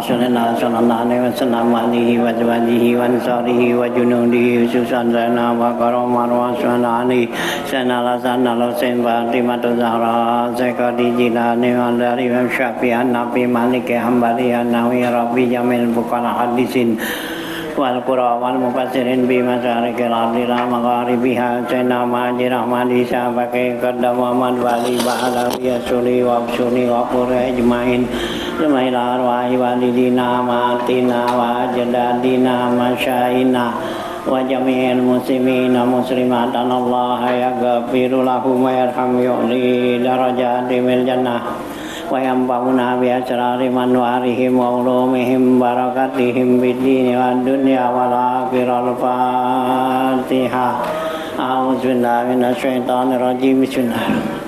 Rasulina sallallahu alaihi wasallam wa alihi wa azwajihi wa ansarihi wa junudihi khususan sana wa karamar wa sallallahu sana sana Husain Fatimah Zahra Zakati Jilani Andari Syafi'an Nabi Malik Hambali Nawi Rabbi Jamil Bukhara Hadisin wal qura wal mufassirin bi masarikil ardi la magharibiha sayna majid rahmani sabaqi qaddam Muhammad wali ba'ala yasuli wa usuli wa qura ajmain Jumailah arwahi walidina matina wa jadadina masyaina wa jami'il muslimina muslimat Allah yaghfiru lahum wa yarham yu'li darajati mil jannah wa yanfa'una bi asrari manwarihim wa ulumihim barakatihim bid dini wad dunya wal akhirah. Al-Fatihah. A'udzu billahi minasy syaithanir rajim. Bismillahirrahmanirrahim.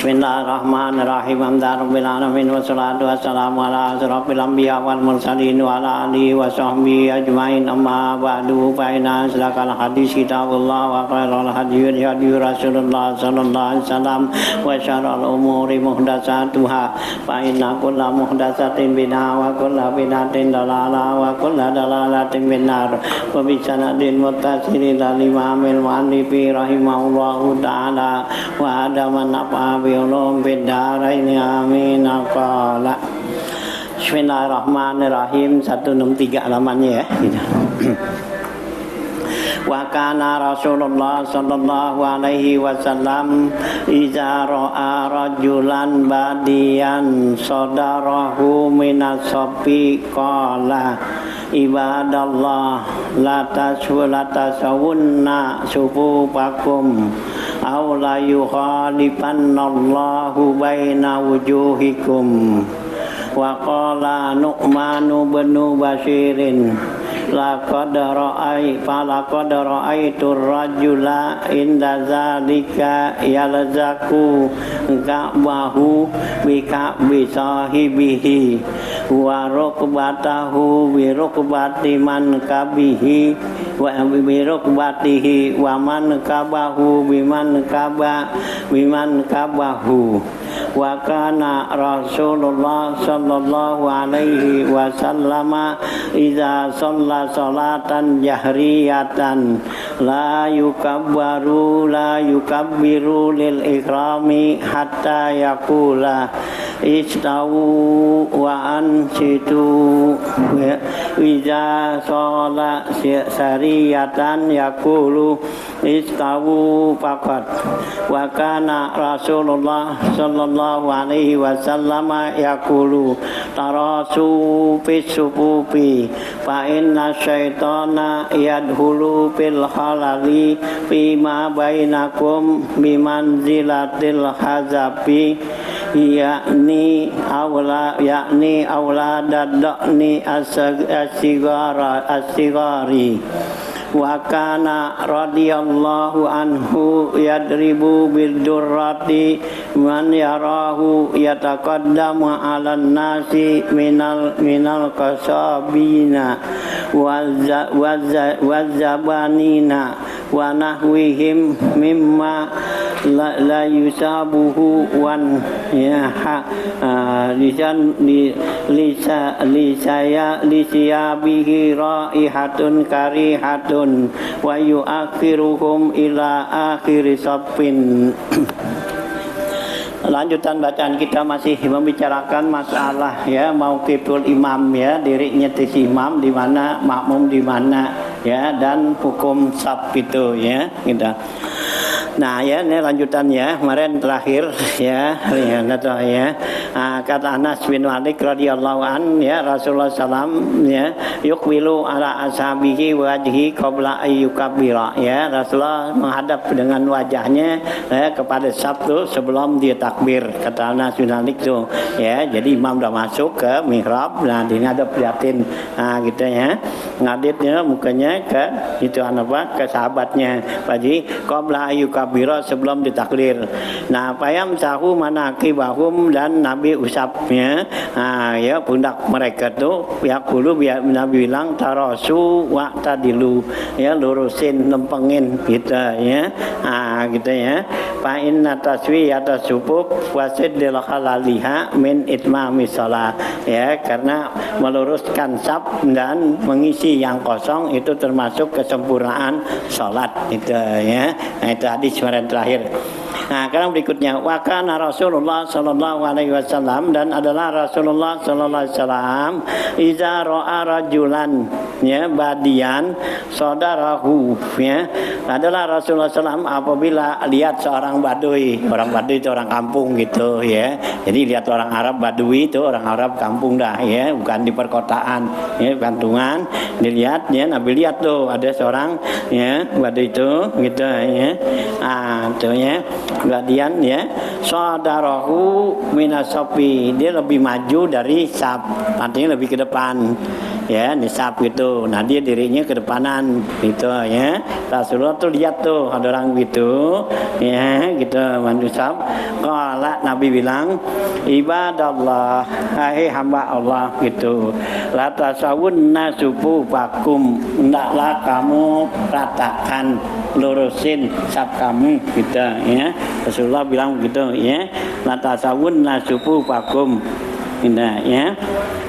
Bismillahirrahmanirrahim. Alhamdulillahirabbil alamin wassalatu wassalamu ala asyrofil anbiya wal mursalin wa ala alihi wa sahbihi ajmain. Amma ba'du fa inna asdaqal hadis kitabullah wa khairal hadi hadi Rasulullah sallallahu alaihi wasallam wa syarrul umuri muhdatsatuha fa inna kulla muhdatsatin bid'ah wa kulla bid'atin dalalah wa kulla dalalatin finnar. Wa bi sanadin muttasilin lil imamil mu'allifi rahimahullahu ta'ala wa adaman nafa ulum bidaraini amin. Qala Bismillahirrahmanirrahim. 163 halamannya ya. Wa kana Rasulullah sallallahu alaihi wasallam idza ra'a rajulan badiyan sadarahu minas safi qala ibadallah la tasawunna sufufakum aw la yukhalifannallahu baina wujuhikum. Wa qala Nu'manu bin Bashirin laqad ra'aitu rajula inda zalika yalzaku ka'bahu bi ka'bi sahibihi wa rukbatahu bi rukbati man kabihi wa bi rukbatihi wa man kabahu biman kabahu. Wa kana Rasulullah sallallahu alaihi wasallam idza shalla salatan jahriyatan la yukabbiru lil ikrami hatta yaqula istawu wa ansitu. Idza shalla sariyatan yaqulu istawu faqat. Wa kana Rasulullah sallallahu alaihi wasallam yaqulu tarasu fis sufufi fa inna syaitana yadkhulu fil halali fima bainakum bimanzilatil hazabi yakni auladadni as-sigari. Wa kana radhiyallahu anhu yadribu bil durrati man yarahu yataqaddamu 'alan nasi minal kasabina wazabanina wa nahwihim mimma la yusabuhu wan lisiyabihi raihatun karihatun wa yuakhiruhum ila akhiri saffin. Lanjutan bacaan kita masih membicarakan masalah ya mauqiful imam ya, diri nyetis imam di mana, makmum di mana ya, dan hukum saf itu ya kita. Nah ya, ini lanjutannya kemarin terakhir ya, kata Anas bin Malik radhiyallahu an ya, Rasulullah sallam ya yukbilu ala ashabihi wajhi qabla ayyukabira ya, Rasulullah menghadap dengan wajahnya ya, kepada Sabtu sebelum dia takbir, kata Anas bin Malik tuh ya. Jadi imam udah masuk ke mihrab, nah dia ngadep liatin gitu ya, ngaditnya mukanya ke itu apa, ke sahabatnya, Pak Ji qabla ayyukabira yukabira sebelum ditakbir. Nah, payam sahu manakibahum dan Nabi usapnya ya pundak mereka tuh ya kulu Nabi bilang tarasu wa tadilu ya lurusin lempengin gitu ya. Gitu ya. Fa inna taswiyata supub wasidil halaliha min itmami shalah ya, karena meluruskan saf dan mengisi yang kosong itu termasuk kesempurnaan salat itu ya. Nah, itu hadis yang terakhir. Nah, sekarang berikutnya wa kana Rasulullah sallallahu alaihi wasallam, dan adalah Rasulullah sallallahu alaihi wasallam iza ra'a rajulan ya badian saudarahu ya, adalah Rasulullah sallam apabila lihat seorang badui. Orang badui itu orang kampung gitu ya. Jadi lihat orang Arab badui itu orang Arab kampung dah ya, bukan di perkotaan ya, kantungan. Dilihat ya, Nabi lihat tuh ada seorang ya badui itu gitu ya. Tuh ya. Kemudian ya saudarahu minasopi, dia lebih maju dari saf, artinya lebih ke depan ya, nisab gitu. Nah, dia dirinya ke depanan gitu ya. Rasulullah tuh lihat tuh ada orang gitu ya, gitu manusia. Kalau Nabi bilang ibadallah, hai hamba Allah gitu, la tasawun nasufu fakum, hendaklah kamu ratakan lurusin saf kamu gitu ya. Rasulullah bilang begitu ya, la tasawun nasufu fakum. Indah ya.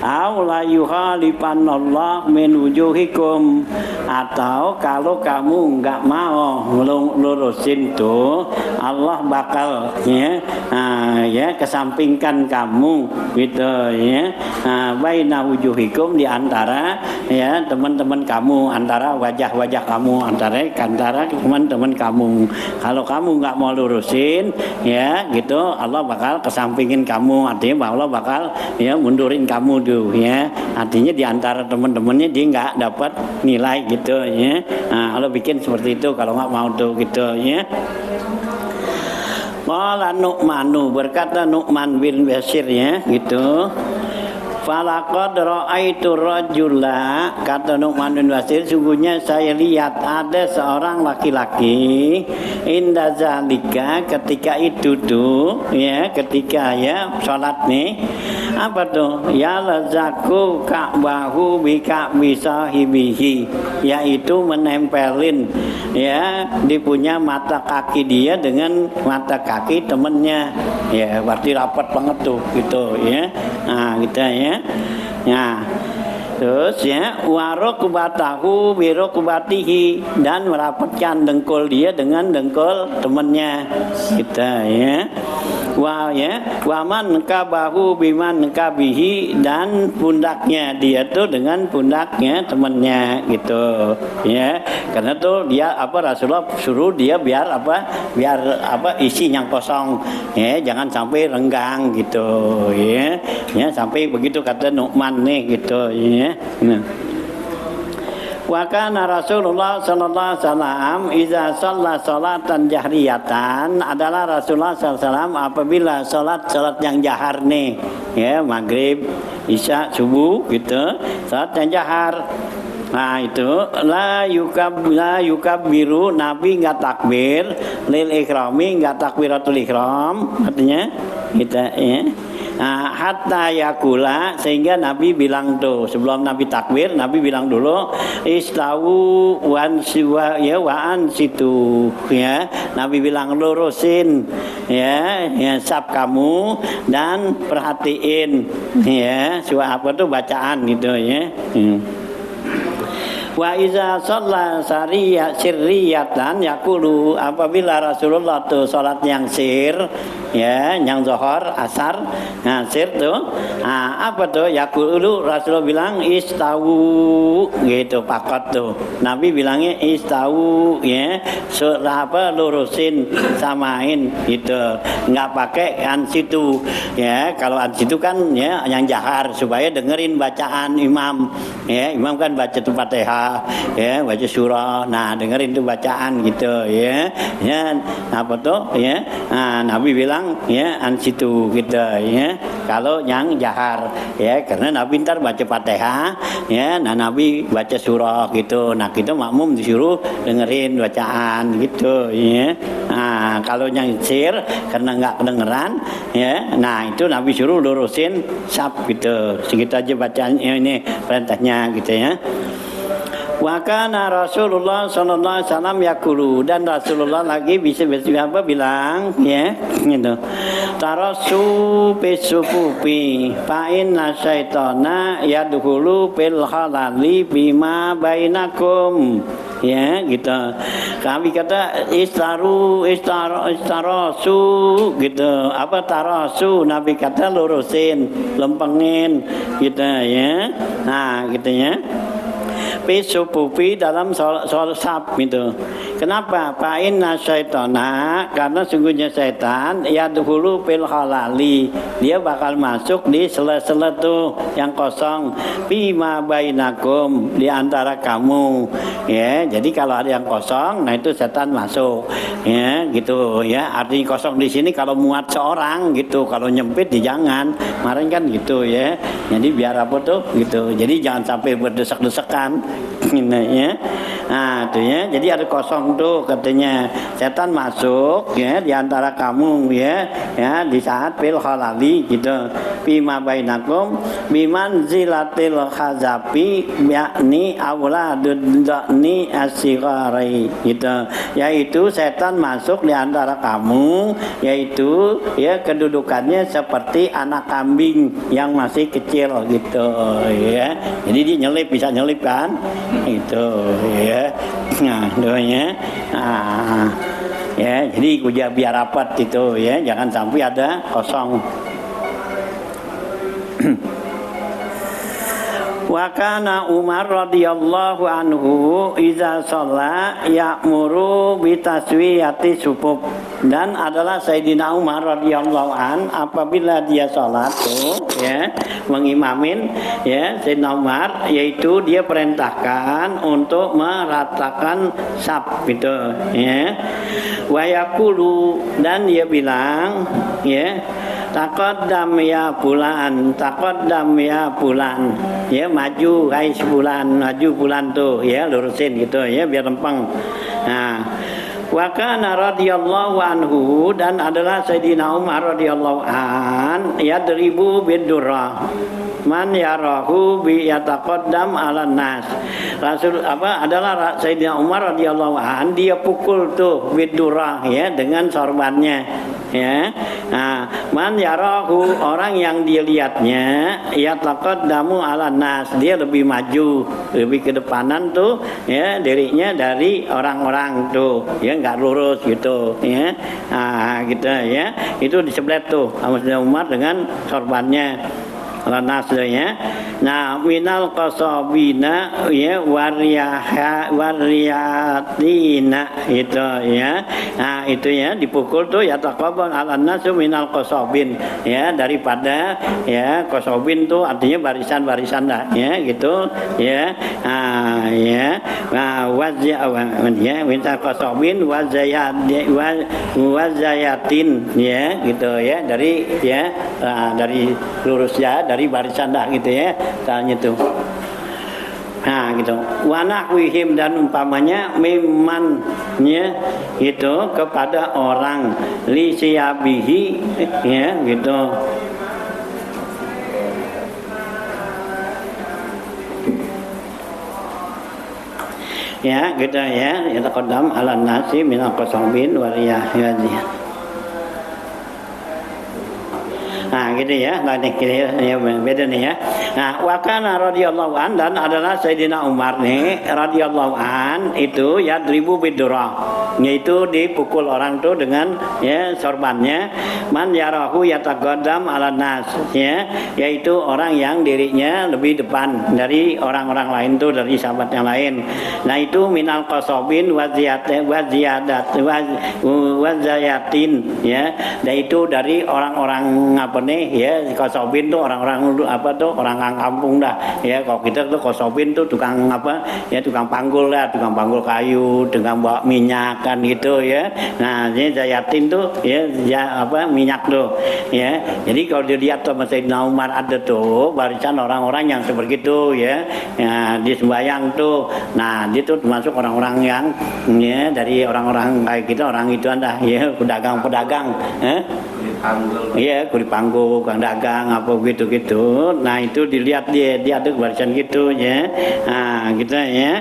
Au la yukhalifanallah min wujuhikum, atau kalau kamu enggak mau lurusin tuh Allah bakal ya ya kesampingkan kamu gitu ya. Baina wujuhikum, di antara ya teman-teman kamu, antara wajah-wajah kamu, antara teman-teman kamu. Kalau kamu enggak mau lurusin ya gitu, Allah bakal kesampingin kamu, artinya Allah bakal ya mundurin kamu tuh ya, artinya di antara teman-temannya dia nggak dapat nilai gitu ya. Allah bikin seperti itu kalau nggak mau tuh gitu ya. Qala Nu'manu, berkata Nu'man bin Bashir ya gitu, falaqad ra'aitu rajula, kata Nu'man bin Bashir, sungguhnya saya lihat ada seorang laki-laki inda zalika, ketika itu tuh ya, ketika ya salat nih, apa tuh ya lazaku ka'bahu bika bisahibihi, yaitu menempelin ya di punya mata kaki dia dengan mata kaki temennya ya, berarti rapat banget tuh gitu ya. Nah gitu ya. Nah terus ya warokbatahu birokbatihi, dan merapatkan dengkul dia dengan dengkul temannya kita ya. Waman kabahu biman kabihi, dan pundaknya dia tuh dengan pundaknya temannya gitu ya. Karena tuh dia Rasulullah suruh dia biar isi yang kosong ya, jangan sampai renggang gitu ya. Ya sampai begitu kata Nu'man nih gitu ya. Wa kana Rasulullah sallallahu alaihi wasallam iza shalla salatan jahriyatan, adalah Rasulullah sallallahu alaihi wasallam apabila salat yang jahar nih ya, maghrib, isya, subuh gitu, salat yang jahar. Nah itu la yukabbiru, Nabi enggak takbir, lil ikrami enggak takbiratul ihram, artinya kita ya. Hatta yakula, sehingga Nabi bilang tuh, sebelum Nabi takbir, Nabi bilang dulu istawu wan siwa ya waan situ ya. Nabi bilang lurusin ya saf kamu dan perhatiin ya suara apa tuh bacaan gitu ya. Wa iza shalla sirriyatan yaqulu, apabila Rasulullah tuh salat yang sir ya, yang zuhur, asar, nah sir tuh apa tuh yaqulu, Rasulullah bilang istawu gitu, pakot tuh Nabi bilangnya istawu ya, lurusin, samain gitu, nggak pakai ansitu ya. Kalau ansitu kan ya yang jahar supaya dengerin bacaan imam ya, imam kan baca tuh Fatihah ya, baca surah, nah dengerin tuh bacaan gitu ya. Ya apa tuh ya, Nabi bilang ya ansitu gitu ya. kalau yang jahar ya, karena Nabi ntar baca Fatihah ya, nah Nabi baca surah gitu, nah kita makmum disuruh dengerin bacaan gitu ya. Nah kalau yang sir karena nggak kedengeran ya, nah itu Nabi suruh lurusin sab gitu, segitu aja bacaan ini perintahnya gitu ya. Wa kana Rasulullah sallallahu alaihi wasallam yaqulu, dan Rasulullah lagi bisa apa bilang ya gitu. Tarasu bisufufi fa inna syaitana yadkhulu fil halali bima bainakum. Ya gitu. Kami kata istarasu gitu. Apa tarasu? Nabi kata lurusin, lempengin gitu ya. Nah, gitu ya. Pisupupi dalam soal sab itu. Kenapa? Fa'inna syaitana, karena sungguhnya syaitan ya dahulu fil halali, dia bakal masuk di sela-sela tuh yang kosong, bima bainakum, di antara kamu ya. Jadi kalau ada yang kosong, nah itu setan masuk ya gitu ya. Artinya kosong di sini kalau muat seorang gitu, kalau nyempit jangan, kemarin kan gitu ya. Jadi biar apa tuh gitu, jadi jangan sampai berdesak-desakan ya. Nah itu ya, jadi ada kosong tuh katanya, setan masuk ya di antara kamu ya, ya di saat fil halali gitu, bima bainakum biman zilatil khazafi yakni awladudni asyghari gitu, yaitu setan masuk di antara kamu, yaitu ya kedudukannya seperti anak kambing yang masih kecil gitu ya. Jadi dia nyelip, bisa nyelip kan itu ya. Nah doanya ya, jadi kuja biar rapat itu ya, jangan sampai ada kosong. Wa kana Umar radhiyallahu anhu iza shalla ya'muru bi taswiyati sufuf, dan adalah Sayyidina Umar radhiyallahu an apabila dia salat tuh ya mengimamin ya, Sayyidina Umar yaitu dia perintahkan untuk meratakan saf gitu ya. Wa yaqulu, dan dia bilang ya, taqaddam ya bulan, taqaddam ya bulan ya, maju guys bulan, maju bulan tuh ya, lurusin gitu ya biar lempeng. Nah wa kana radhiyallahu anhu, dan adalah Sayyidina Umar radhiyallahu an yadribu bidurrah man yarahu bi yataqaddam ala nas. Rasul apa adalah Sayyidina Umar radhiyallahu an, dia pukul tuh bidurrah ya dengan sorbannya ya. Nah, man yarahu, orang yang dilihatnya yataqaddamu ala nas, dia lebih maju, lebih ke depanan tuh ya dirinya dari orang-orang tuh ya, nggak lurus gitu ya. Nah gitu ya, itu diseblet tuh sama Sayyidina Umar dengan sorbannya lanas ya. Nah minal qasobina ya wariyatina itu ya. Nah itu ya dipukul tuh ya, taqabbal ala nasu minal qasobin ya, daripada ya qasobin tuh artinya barisan-barisan dah ya gitu ya. Nah ya, nah ya minal qasobin wazayatin ya gitu ya, dari ya dari lurus ya, dari barisan dah gitu ya, tanya tuh. Nah gitu, wanahwihim, dan umpamanya mimannya itu kepada orang li siyabihi ya gitu. Ya gitu ya, yataqaddam ala nasi minal qasabin wariyah. Nah gitu ya, nah ini ya, beda nih ya. Nah wa kana radhiyallahu an, dan adalah Sayyidina Umar nih radhiyallahu an itu yadribu bidurrah, yaitu dipukul orang tuh dengan ya sorbannya, man yarahu yataqaddam ala nas ya, yaitu orang yang dirinya lebih depan dari orang-orang lain tuh, dari sahabat yang lain. Nah itu minal qasobin wazayatin ya, dan itu dari orang-orang apa nih ya, qasobin tuh orang-orang apa tuh, orang kampung dah ya. Kalau kita tuh qasobin tuh tukang apa ya, tukang panggul lah, tukang panggul kayu, tukang bawa minyak kan gitu ya. Nah, ini zayatin tuh ya, minyak tuh ya. Jadi kalau dilihat sama Sayyidina Umar ada tuh barisan orang-orang yang seperti itu ya. Ya, di sembahyang tuh. Nah, dia tuh termasuk orang-orang yang ya dari orang-orang kayak kita, orang itu anda ya, pedagang-pedagang iya, kulit panggung, kang dagang, apa gitu-gitu. Nah itu dilihat dia ada barisan gitu ya. Nah gitu ya.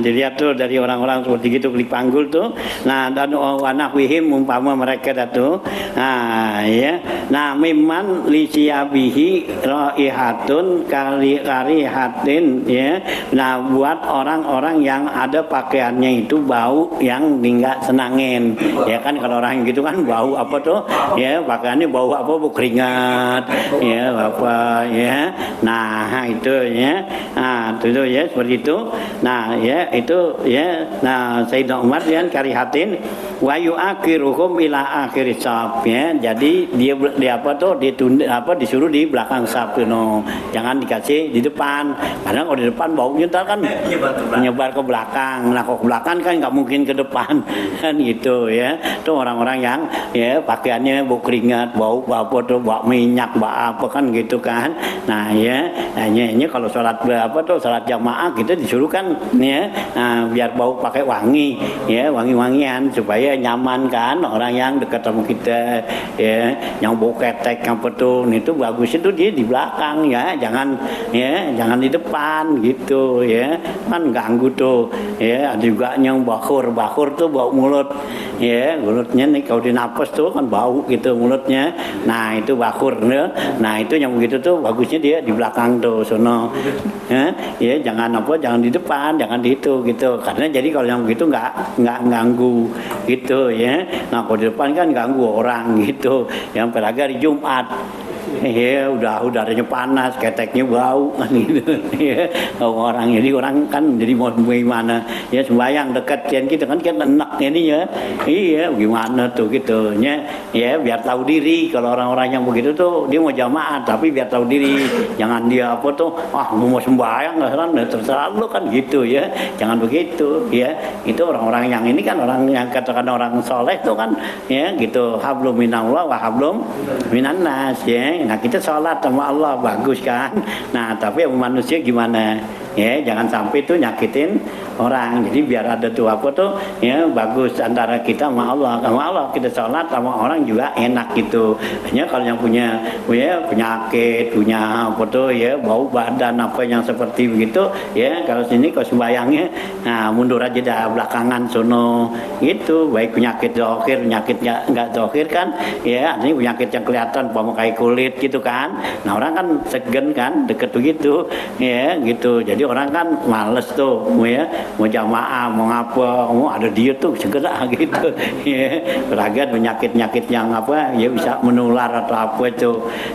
Dilihat tuh dari orang-orang seperti gitu kulit panggul tuh. Nah dan anak wihim umpama mereka tuh. Nah ya. Nah miman lisiabihi raihatun karihatin ya. Nah buat orang-orang yang ada pakaiannya itu bau yang nggak senangin. Ya kan kalau orang gitu kan bau apa tuh? Ya pakaiannya bau apa, bau keringat ya apa ya. Nah itu ya. Nah itu ya seperti itu. Nah ya itu ya. Nah Sayyidina Umar yang karihatin wa yu'akhiruhum ila akhir saf ya. Jadi dia apa tuh disuruh di belakang saf no. Jangan dikasih di depan. Karena kalau di depan baunya ntar kan nyebar ke belakang. Nah kok ke belakang kan nggak mungkin ke depan kan gitu ya. Itu orang-orang yang ya pakaiannya bau keringat, bau apa tuh, bau minyak, bau apa kan gitu kan. Nah ya, hanya kalau sholat sholat jamaah kita disuruh kan ya, biar bau pakai wangi ya, wangi-wangian supaya nyaman kan orang yang dekat sama kita ya. Yang bau ketek apa tuh, itu bagus itu dia di belakang ya, jangan di depan gitu ya, kan ganggu tuh ya. Ada juga yang bakhur tuh bau mulut ya, mulutnya nih kalau dinapas tuh kan bau gitu mulutnya. Nah itu bakhur ya. Nah itu yang begitu tuh bagusnya dia di belakang tuh sono ya, jangan di depan, jangan di itu gitu. Karena jadi kalau yang begitu nggak ganggu gitu ya. Nah kalau di depan kan ganggu orang gitu. Yang apalagi hari Jumat ya udaranya panas, keteknya bau kan gitu ya. Orang jadi orang kan jadi mau gimana ya, sembahyang dekat kita kan enak ini ya. Iya gimana tuh gitu ya, biar tahu diri. Kalau orang-orang yang begitu tuh dia mau jamaah tapi biar tahu diri, jangan dia mau sembahyang kan terserah lu kan gitu ya. Jangan begitu ya. Itu orang-orang yang ini kan orang yang katakan orang soleh tuh kan ya gitu, hablum minallah wa hablum minannas ya. Nah kita sholat sama Allah bagus kan. Nah tapi manusia gimana ya, jangan sampai tuh nyakitin orang. Jadi biar ada tuh ya bagus antara kita sama Allah kita sholat sama orang juga enak gitu. Hanya kalau yang punya penyakit, punya ya bau badan apa yang seperti begitu ya, kalau sini kalau sembayangnya mundur aja dah belakangan sono gitu. Baik penyakit zahir, penyakitnya enggak zahir kan ya, ini penyakit yang kelihatan kayak kulit gitu kan. Nah orang kan segen kan deket begitu ya gitu. Jadi orang kan males tuh ya, mau jamaah mau ngapa, mau ada dia tuh segera gitu ya. Beragam penyakit-penyakit yang ya bisa menular atau apa itu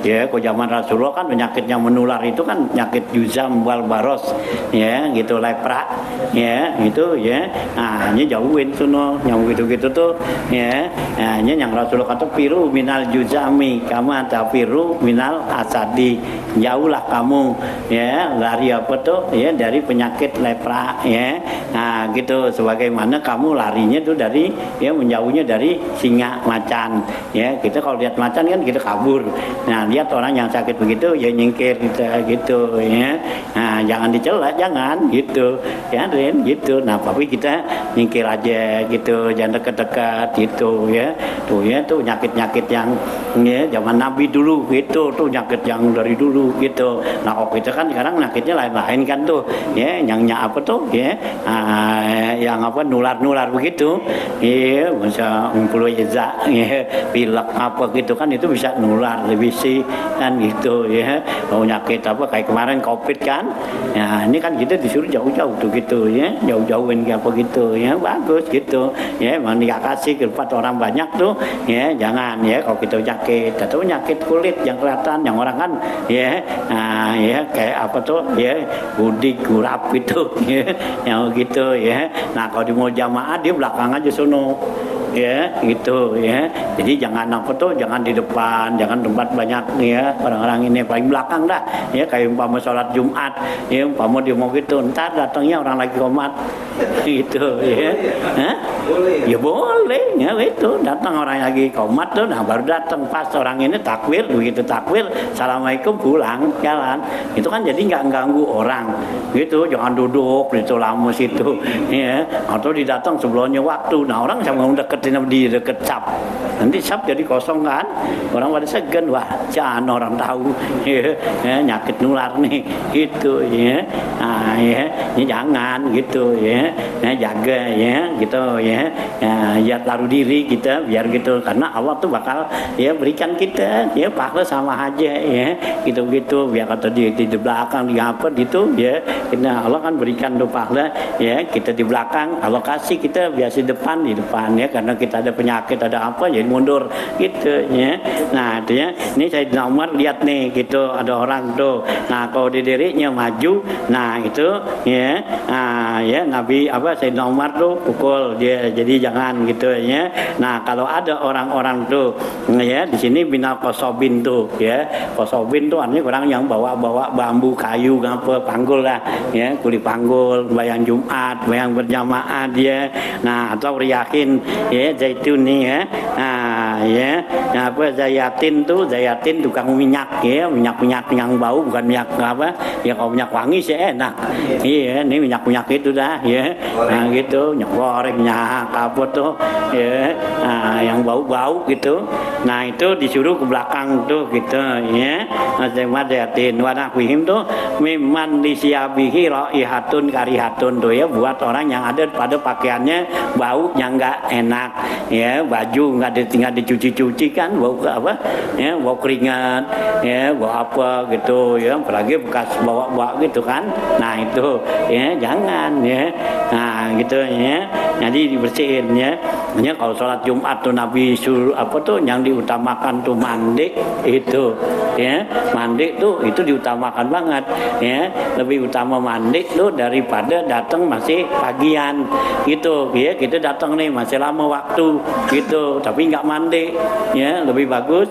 ya. Kalau zaman Rasulullah kan penyakit yang menular itu kan penyakit juzam wal baros ya gitu, lepra ya gitu ya. Nah ini jauhin sono yang gitu-gitu tuh ya. Nah ini yang Rasulullah kata piru minal juzami kama tafiru minal asadi, jauhlah kamu ya dari apa tuh ya, dari penyakit lepra ya. Nah gitu, sebagaimana kamu larinya tuh dari ya, menjauhnya dari singa macan ya. Kita kalau lihat macan kan kita kabur. Nah lihat orang yang sakit begitu ya nyingkir gitu ya. Nah jangan dicela, jangan gitu ya Ren gitu. Nah tapi kita nyingkir aja gitu, jangan dekat-dekat gitu ya. Tuh ya tuh nyakit-nyakit yang ya zaman Nabi dulu gitu, tuh nyakit yang dari dulu gitu. Nah kalau kita kan sekarang nyakitnya lain-lain kan tuh ya, yang apa tuh ya, yang nular-nular begitu ya, bisa influenza ya, pilek apa gitu kan, itu bisa nular TBC kan gitu ya. Kalau nyakit kayak kemarin COVID kan ya, ini kan kita disuruh jauh-jauh tuh gitu ya, jauh-jauhin apa gitu ya, bagus gitu ya. Memang dikasih ke tempat orang banyak tuh ya, jangan ya kalau kita nyakit atau nyakit kulit yang kelihatan, yang orang kan ya ya kayak apa tuh ya, gudik gurap gitu ya, yang gitu ya. Nah kalau di mau jamaah dia belakang aja sono ya gitu ya. Jadi jangan apa tuh, jangan di depan, jangan tempat banyak ya orang-orang ini, paling belakang dah ya. Kayak umpama sholat Jumat ya, umpama dia mau gitu, ntar datangnya orang lagi komat gitu ya. Hah? Ya boleh ya, itu datang orang lagi komat tuh, nah baru datang pas orang ini takwir, begitu takwir assalamualaikum pulang jalan, itu kan jadi nggak ganggu orang gitu. Jangan duduk di lama situ ya, atau didatang sebelumnya waktu, nah orang sama deketin di deket sap, nanti sap jadi kosong kan, orang pada segan, wah jangan orang tahu ya, nyakit nular nih gitu ya. Nah ya, ini jangan gitu ya, jaga ya gitu ya, ya taruh diri kita biar gitu, karena Allah tuh bakal ya berikan kita ya pahala sama aja ya gitu-gitu, biar kata di belakang di apa gitu ya, kita Allah kan berikan tuh pahala ya, kita di belakang Allah kasih, kita biasa di depan ya, karena kita ada penyakit ada apa jadi mundur gitu ya. Nah itu ya, ini saya Umar lihat nih gitu, ada orang tuh, nah kalau di dirinya maju, nah itu ya, nah ya Nabi apa Sayyidina Umar tuh pukul dia, jadi jangan gitu ya. Nah kalau ada orang-orang tuh ya di sini binal kosobin tuh ya, kosobin tuh artinya orang yang bawa bambu kayu apa panggul lah ya, kulit panggul, bayang Jumat, bayang berjamaah dia. Nah atau riyahin ya zaitun nih ya, nah ya, nah, apa zayatin tuh, zayatin tukang minyak ya, minyak yang bau, bukan minyak apa ya, kalau minyak wangi sih enak iya, ini minyak itu dah ya, nah gitu, minyak goreng, minyak apa tuh ya, nah yang bau gitu, nah itu disuruh ke belakang tuh gitu ya. Mas zayatin warna kuhim tuh miman disiabihi raihatun karihatun tuh ya, buat orang yang ada pada pakaiannya bau yang enggak enak ya, baju enggak tinggal dicuci-cuci kan, bau apa ya, bau keringat ya, bau apa gitu ya, apalagi bekas bawa gitu kan, nah itu ya jangan ya, nah gitu ya, jadi dibersihin ya. Hanya kalau sholat Jumat tuh Nabi suruh apa tuh yang diutamakan tuh mandi itu ya, mandi tuh itu diutamakan banget ya, lebih utama mandi tuh daripada datang masih pagian gitu ya. Kita datang nih masih lama waktu gitu tapi nggak mandi ya, lebih bagus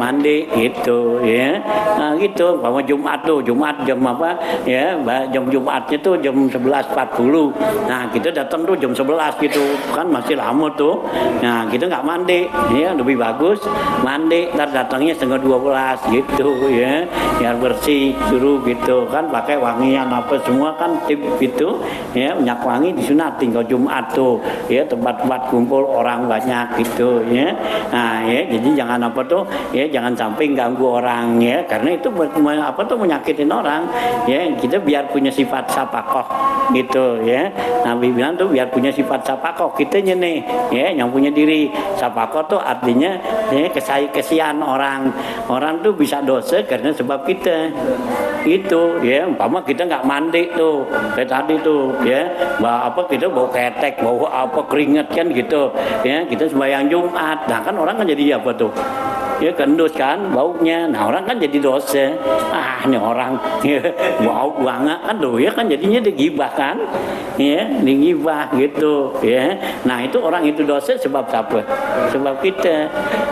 mandi gitu ya. Nah gitu, bahwa Jumat tuh Jumat jam apa ya, jam Jumatnya tuh jam 11.40, nah kita datang tuh jam 11 gitu kan, masih lama tuh. Nah kita nggak mandi ya, lebih bagus mandi, ntar datangnya 11:30 gitu ya, biar bersih suruh gitu kan, pakai wangian apa semua kan tip gitu ya, minyak wangi disunatin kalau Jumat tuh ya, tempat-tempat kumpul orang banyak gitu ya. Nah ya, jadi jangan apa tuh ya, jangan sampai ganggu orang ya, karena itu apa tuh menyakitin orang ya. Kita biar punya sifat sapakoh gitu ya, Nabi bilang tuh biar punya sifat sapakoh kitanya nih ya, yang punya diri. Sapakoh tuh artinya ya, kesian orang tuh bisa dosa karena sebab kita itu ya, umpama kita nggak mandi tuh kayak tadi tuh ya, apa kita bau ketek, bau apa keringet kan gitu ya, kita sembahyang Jumat, nah kan orang kan jadi apa tuh ya, kendus kan baunya, nah orang kan jadi dosa, ini orang ya, bau banget kan tuh ya, kan jadinya digibah kan ya, digibah gitu ya. Nah itu orang itu dosa sebab apa? Sebab kita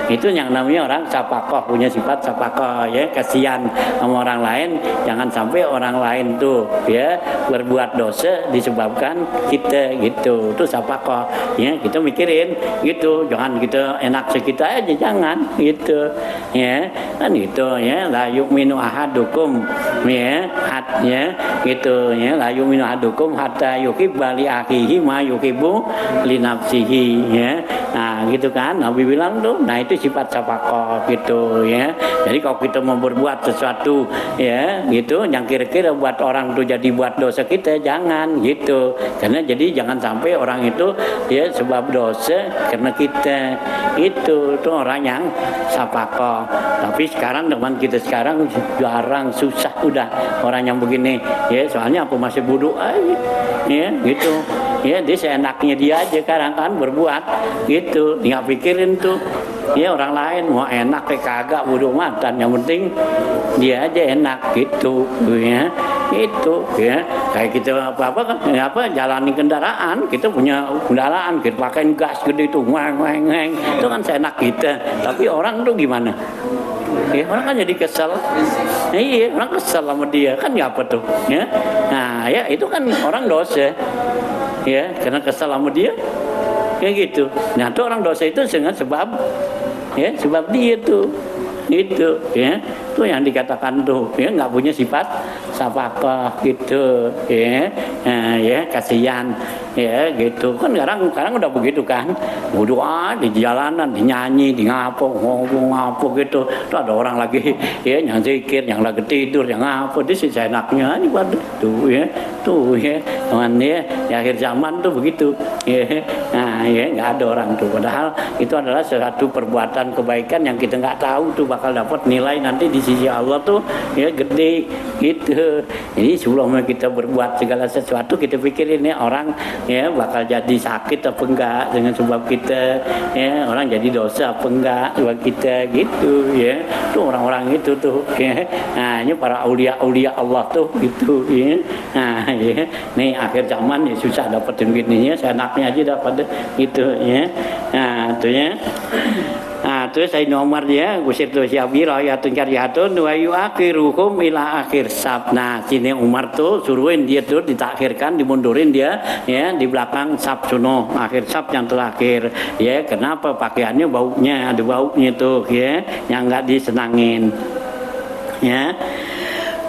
itu yang namanya orang sapakoh, punya sifat sapakoh ya, kasihan sama orang lain, jangan sampai orang lain tuh ya berbuat dosa disebabkan kita gitu, itu sapakoh ya. Kita mikirin gitu, jangan kita enak sekitar aja, jangan gitu ya, kan gitu ya, la yu'minu ahadukum ya, ya gitu ya, la yu'minu ahadukum hatta yuhibba li akhihi ma yuhibbu li nafsihi ya. Nah gitu kan Nabi bilang tuh, nah itu sifat sapakoh gitu ya. Jadi kalau kita mau berbuat sesuatu ya gitu yang kira-kira buat orang tuh jadi buat dosa, kita jangan gitu, karena jadi jangan sampai orang itu ya sebab dosa karena kita itu tuh orang yang sapakoh. Tapi sekarang teman kita sekarang jarang, susah udah orang yang begini ya, soalnya aku masih bodoh aja ya gitu ya, dia seenaknya dia aja sekarang kan berbuat gitu, nggak pikirin tuh ya orang lain mau enak kayak kagak bodoh matan, yang penting dia aja enak gitu ya. Itu ya kayak kita apa kan jalani kendaraan, kita punya kendaraan kita pakai gas gede itu ngeng itu kan seenak kita, tapi orang tuh gimana ya, orang kan jadi kesel. Iya, orang kesel sama dia kan ya apa tuh ya. Nah ya itu kan orang dosa ya, karena kesel sama dia kayak gitu. Nah tuh orang dosa itu dengan sebab ya, sebab dia tuh itu ya, itu yang dikatakan tuh ya, nggak punya sifat sapakah gitu ya. Nah, ya kasihan ya gitu kan, sekarang udah begitu kan, berdoa di jalanan, dinyanyi, di ngomong apa gitu. Tuh ada orang lagi ya yang zikir, yang lagi tidur, yang apa, dia sih enaknya ini pada tuh ya teman ya, di akhir zaman tuh begitu ya. Nah ya nggak ada orang tuh, padahal itu adalah suatu perbuatan kebaikan yang kita nggak tahu tuh bakal dapat nilai nanti di sisi Allah tuh ya gede gitu. Jadi sebelum kita berbuat segala sesuatu kita pikirin ya, orang ya bakal jadi sakit apa enggak dengan sebab kita ya, orang jadi dosa apa enggak sebab kita gitu ya. Tuh orang-orang itu tuh ya. Nah ini para aulia Allah tuh gitu ya. Nah ya, nih akhir zaman ya susah dapetin gininya, seenaknya aja dapat gitu ya. Nah tuh ya. Nah, terus Sayyidina Umar dia gusir tu siabi rayatun karyatun wa yuakhiruhum ila akhir sab. Nah, sini Umar tuh suruhin dia tuh ditakhirkan, dimundurin dia ya di belakang sab sono, akhir sab yang terakhir. Ya, kenapa pakaiannya baunya, ada baunya tuh ya, yang enggak disenangin. Ya.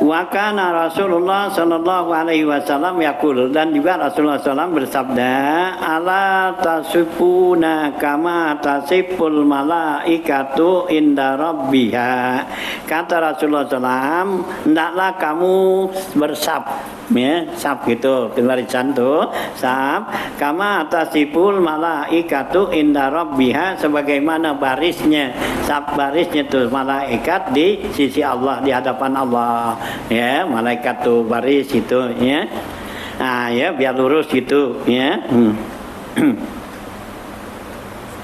Wa kana Rasulullah sallallahu alaihi wasallam yaqul, dan juga Rasulullah SAW bersabda, ala tasifuna kama tasiful malaikatu inda rabbiha. Kata Rasulullah SAW, hendaklah kamu bersab ya, sab gitu, barisan tuh sab, kama tasiful malaikatu inda rabbiha, sebagaimana barisnya sab, barisnya tuh malaikat di sisi Allah, di hadapan Allah ya, malaikat tuh baris itu ya. Nah ya biar lurus gitu ya.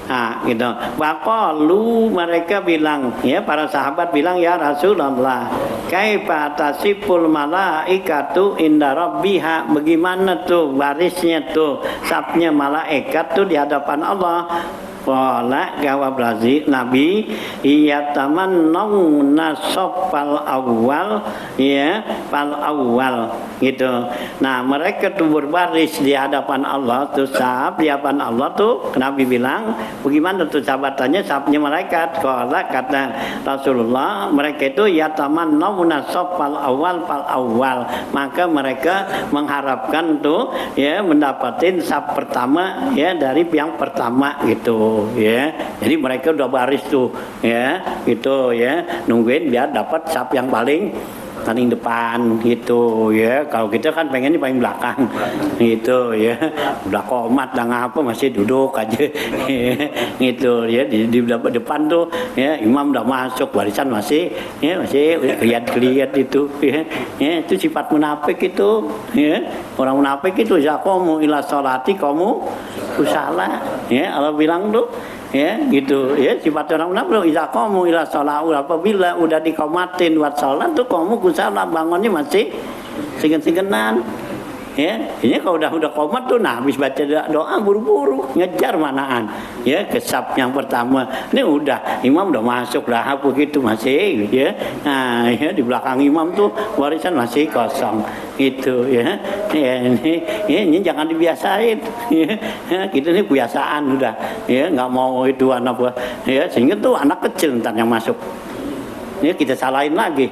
Nah gitu. Waqalu, mereka bilang ya, para sahabat bilang, ya Rasulullah, kaifa tasiful malaikatu inda rabbiha, bagaimana tuh barisnya tuh sabnya malaikat tuh di hadapan Allah. Qala, jawab Nabi, iya tamannawna safal awal ya, fal awal gitu. Nah mereka tuh berbaris di hadapan Allah tuh, sab di hadapan Allah tuh. Nabi bilang, bagaimana tuh sahabatannya sabnya malaikat? Qala, kata Rasulullah, mereka itu ya tamannawna safal awal fal awal, maka mereka mengharapkan tuh ya mendapatin sab pertama ya, dari yang pertama gitu ya. Jadi mereka udah baris tuh ya, gitu ya, nungguin biar dapat sab yang paling depan gitu ya. Kalau kita kan pengen di paling belakang gitu ya, udah komat dah ngapa masih duduk aja gitu ya. Di depan tuh ya, imam udah masuk, barisan masih ya, masih lihat itu ya. Ya itu sifat munafik itu ya. Orang munafik itu zakomu ila sholati kamu kusala ya, Allah bilang tuh ya gitu ya, sifat orang munafik iza qamu ila shalah, apabila udah dikomatin buat salat tuh kamu kusala, bangunnya masih segen-segenan ya. Ini kalau udah komat tuh, nah habis baca doa buru-buru ngejar manaan ya ke sab yang pertama. Ini udah imam udah masuk lah begitu masih ya. Nah ya di belakang imam tuh barisan masih kosong itu ya. Ya ini jangan dibiasain ya. Kita ini kebiasaan udah ya, nggak mau itu anak ya, sehingga tuh anak kecil ntar yang masuk ya kita salahin lagi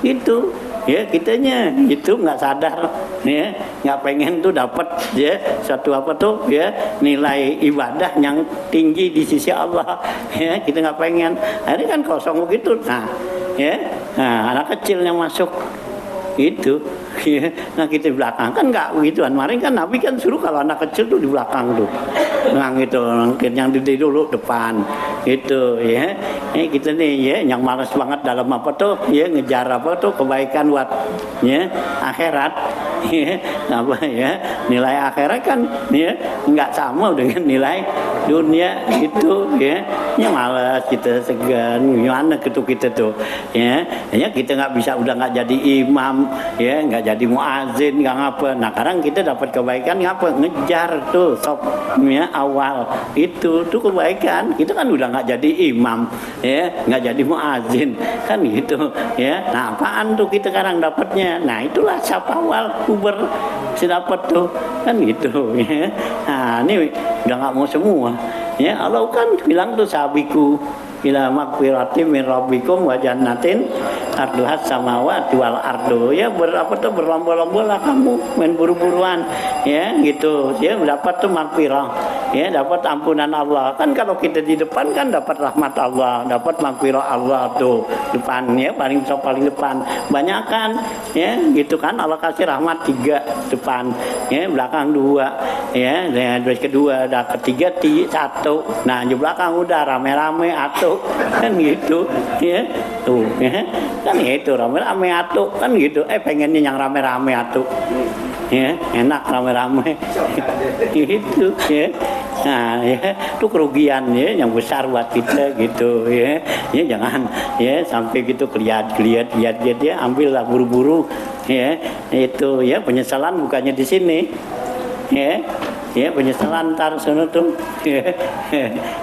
itu ya. Kitanya itu nggak sadar ya, nggak pengen tuh dapat ya satu apa tuh ya, nilai ibadah yang tinggi di sisi Allah ya, kita nggak pengen. Ini kan kosong begitu. Nah ya, nah anak kecil yang masuk itu ya. Nah kita di belakang kan nggak begituan. Kemarin kan Nabi kan suruh kalau anak kecil tuh di belakang tuh, nah gitu, yang di dulu depan Itu ya. Kita nih ya yang malas banget dalam apa tuh ya ngejar apa tuh kebaikan buat ya akhirat. Ya, apa ya nilai akhirat kan ya nggak sama dengan nilai dunia itu ya. Ya malas kita segan gimana gitu kita tuh ya kita nggak bisa udah nggak jadi imam ya nggak jadi muazin nggak ngapa. Nah sekarang kita dapat kebaikan ngapa ngejar tuh sopnya awal itu tuh kebaikan kita kan udah nggak jadi imam ya nggak jadi muazin kan gitu ya. Nah apaan tuh kita sekarang dapatnya? Nah itulah sop awal kuber sedapat tuh kan gitu ya. Nah ini udah nggak mau semua ya. Allah kan bilang tuh sabiku ila magfiratin min rabbikum wa jannatin arduhat samawati wal ardu ya berapa tuh berlomba-lomba lah kamu main buru-buruan ya gitu ya dapat tuh magfirah ya dapat ampunan Allah kan. Kalau kita di depan kan dapat rahmat Allah dapat magfirah Allah tuh depan ya paling depan banyak kan ya gitu kan. Allah kasih rahmat 3 depan ya belakang 2 ya terus kedua dah ketiga 1 nah di belakang udah rame-rame atau kan gitu ya tuh ya kan itu rame-rame atuh kan gitu pengennya yang rame-rame atuh ya enak rame-rame gitu ya. Nah ya itu kerugian ya yang besar buat kita gitu ya jangan ya sampai gitu lihat ya ambillah buru-buru ya itu ya penyesalan bukannya di sini ya penyesalan ntar sono tuh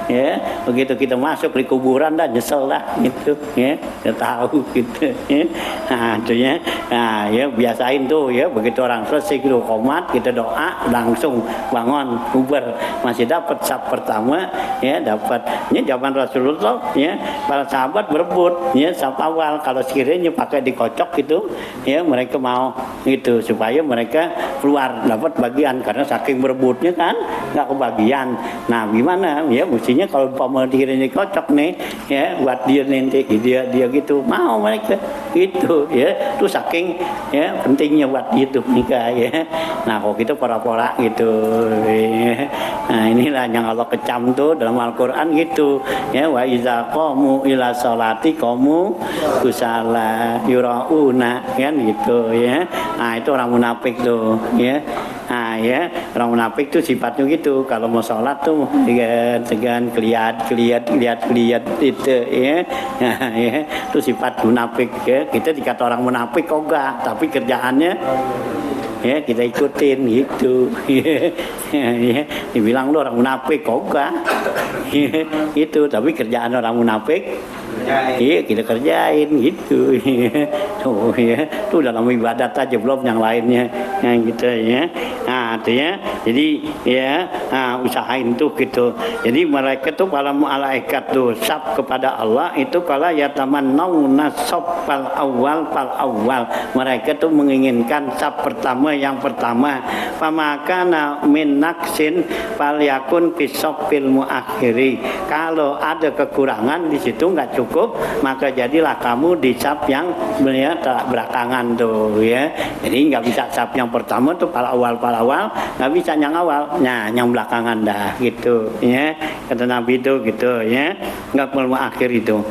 ya begitu kita masuk di kuburan dah nyesel dah gitu ya kita tahu gitu ya. Nah itu ya nah ya biasain tuh ya begitu orang selesai gitu qomat kita doa langsung bangun kubur masih dapat sab pertama ya dapatnya zaman Rasulullah ya para sahabat berebut ya sab awal kalau sekiranya pakai dikocok gitu ya mereka mau gitu supaya mereka keluar dapat bagian karena saking berebutnya kan nggak kebagian. Nah gimana ya mestinya kalau pemerintahan kocok nih ya buat dia nanti dia gitu mau mereka gitu ya tuh saking ya pentingnya buat itu nikah ya. Nah kalau kita pora-pora gitu ya. Nah inilah yang Allah kecam tuh dalam Al-Quran gitu ya wa iza qamu ila sholati qamu kusala yurauna kan gitu ya. Nah itu orang munafik tuh ya. Nah ya orang munafik tuh sifatnya gitu kalau mau sholat tuh tegan keliat itu ya. Nah, ya itu sifat munafik ya. Kita dikata orang munafik kok enggak tapi kerjaannya ya kita ikutin gitu ya. Dibilang lu orang munafik kok enggak itu tapi kerjaan orang munafik iya kita kerjain gitu tuh ya tuh dalam ibadat aja belum yang lainnya yang gitu ya. Nah artinya jadi ya usahain tuh gitu. Jadi mereka tuh para malaikat tuh sab kepada Allah itu kalau ya tamannawna saffal awal fal awal mereka tuh menginginkan sab pertama yang pertama pamakana min naksin fal yakun fisaffil muakhiri. Kalau ada kekurangan di situ nggak cukup maka jadilah kamu di sab yang sebenarnya belakangan tuh ya. Jadi nggak bisa sab yang pertama tuh pal awal nggak bisa yang awal nah yang belakangan dah gitu ya kata Nabi itu gitu ya nggak perlu akhir itu.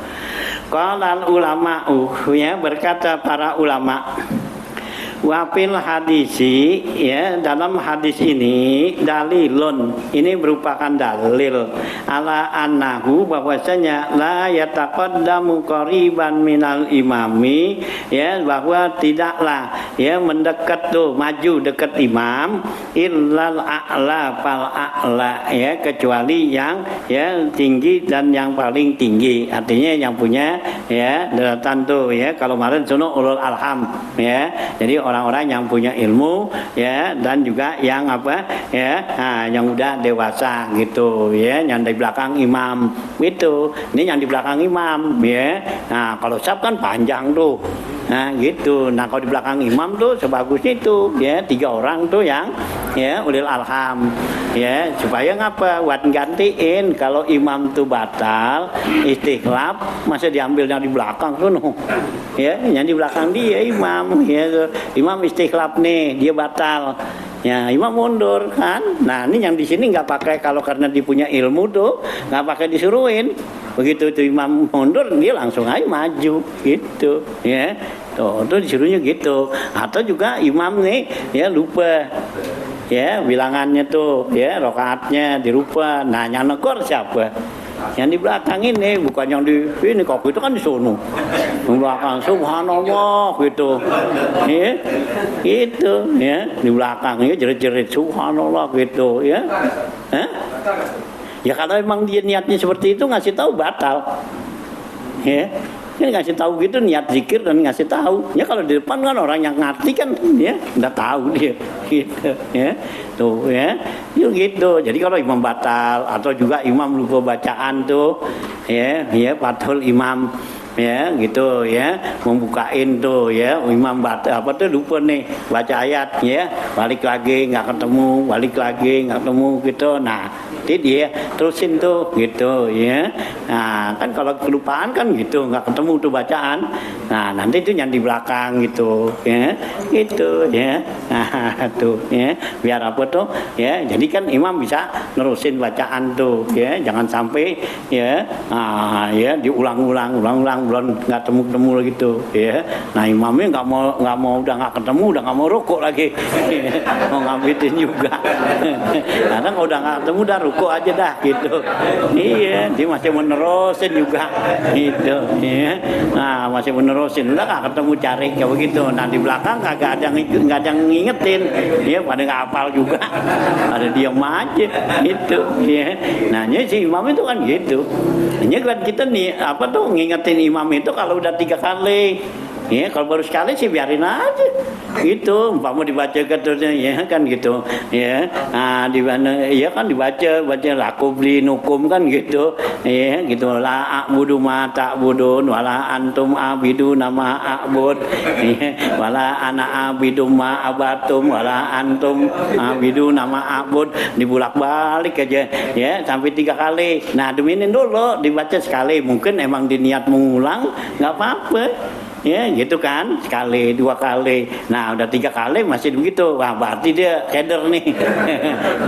Qalal ulama ya berkata para ulama wafil hadisi ya dalam hadis ini dalilun ini merupakan dalil ala annahu bahwasanya la yataqaddamu qariban minal imami ya bahwa tidaklah ya mendekat tuh maju dekat imam illal a'la fal a'la ya kecuali yang ya tinggi dan yang paling tinggi artinya yang punya ya daratan tuh ya kalau kemarin suno ulul alham ya jadi orang-orang yang punya ilmu ya dan juga yang apa ya yang udah dewasa gitu ya yang di belakang imam itu ini yang di belakang imam ya. Nah kalau sab kan panjang tuh nah gitu. Nah kalau di belakang imam tuh sebagus itu ya 3 orang tuh yang ya ulil alham ya supaya ngapa buat gantiin kalau imam tuh batal istikhlaf masa diambil yang di belakang tuh ya yang di belakang dia imam ya imam istikhlaf nih dia batal ya imam mundur kan. Nah ini yang di sini nggak pakai kalau karena dia punya ilmu tuh nggak pakai disuruhin begitu itu imam mundur dia langsung aja maju gitu ya. Tuh disuruhnya gitu. Atau juga imam nih ya lupa ya bilangannya tuh ya rakaatnya dirubah. Nah yang negor siapa? Yang di belakang ini, bukan yang di ini, kok itu kan di sono. Di belakang subhanallah gitu. Ya. Itu ya, di belakang ya jerit-jerit subhanallah gitu ya. Hah? Ya kalau memang dia niatnya seperti itu ngasih tahu batal. Ya. Kan ngasih tahu gitu niat zikir dan ngasih tahu. Ya kalau di depan kan orang yang ngerti kan ya udah tahu dia gitu ya. Tuh ya. Yuk gitu. Jadi kalau imam batal atau juga imam lupa bacaan tuh ya batal imam ya gitu ya membukain tuh ya imam batal apa tuh lupa nih baca ayat ya balik lagi nggak ketemu balik lagi nggak ketemu gitu. Nah nanti dia terusin tuh gitu ya. Nah kan kalau kelupaan kan gitu nggak ketemu tuh bacaan. Nah nanti itu yang di belakang gitu ya gitu ya. Nah tuh ya biar apa tuh ya jadi kan imam bisa nerusin bacaan tuh ya jangan sampai ya ya diulang-ulang belum nggak temu gitu ya. Nah imamnya nggak mau udah nggak ketemu udah nggak mau rukuk lagi mau ngambilin juga. Karena kalau udah nggak ketemu udah rukuk aja dah gitu. Iya dia masih menerusin juga gitu ya. Nah masih menerusin udah nggak ketemu cari kayak begitu. Nah di belakang nggak ada yang ngingetin ya pada nggak hafal juga ada diam aja gitu ya. Nah ini si imam itu kan gitu. Ini kan kita nih apa tuh ngingetin imam itu kalau udah 3 kali ya kalau baru sekali sih biarin aja gitu umpama dibaca katanya ya kan gitu ya. Nah di mana ya kan dibaca lakubli nukum kan gitu ya gitu la a'budu ma ta'budun wala antum abidu nama a'bud ya, wala ana abidu ma abatum wala antum abidu nama a'bud dibulak-balik aja ya sampai 3 kali. Nah deminin dulu dibaca sekali mungkin emang diniat mengulang nggak apa-apa ya gitu kan sekali 2 kali. Nah udah 3 kali masih begitu wah berarti dia keder nih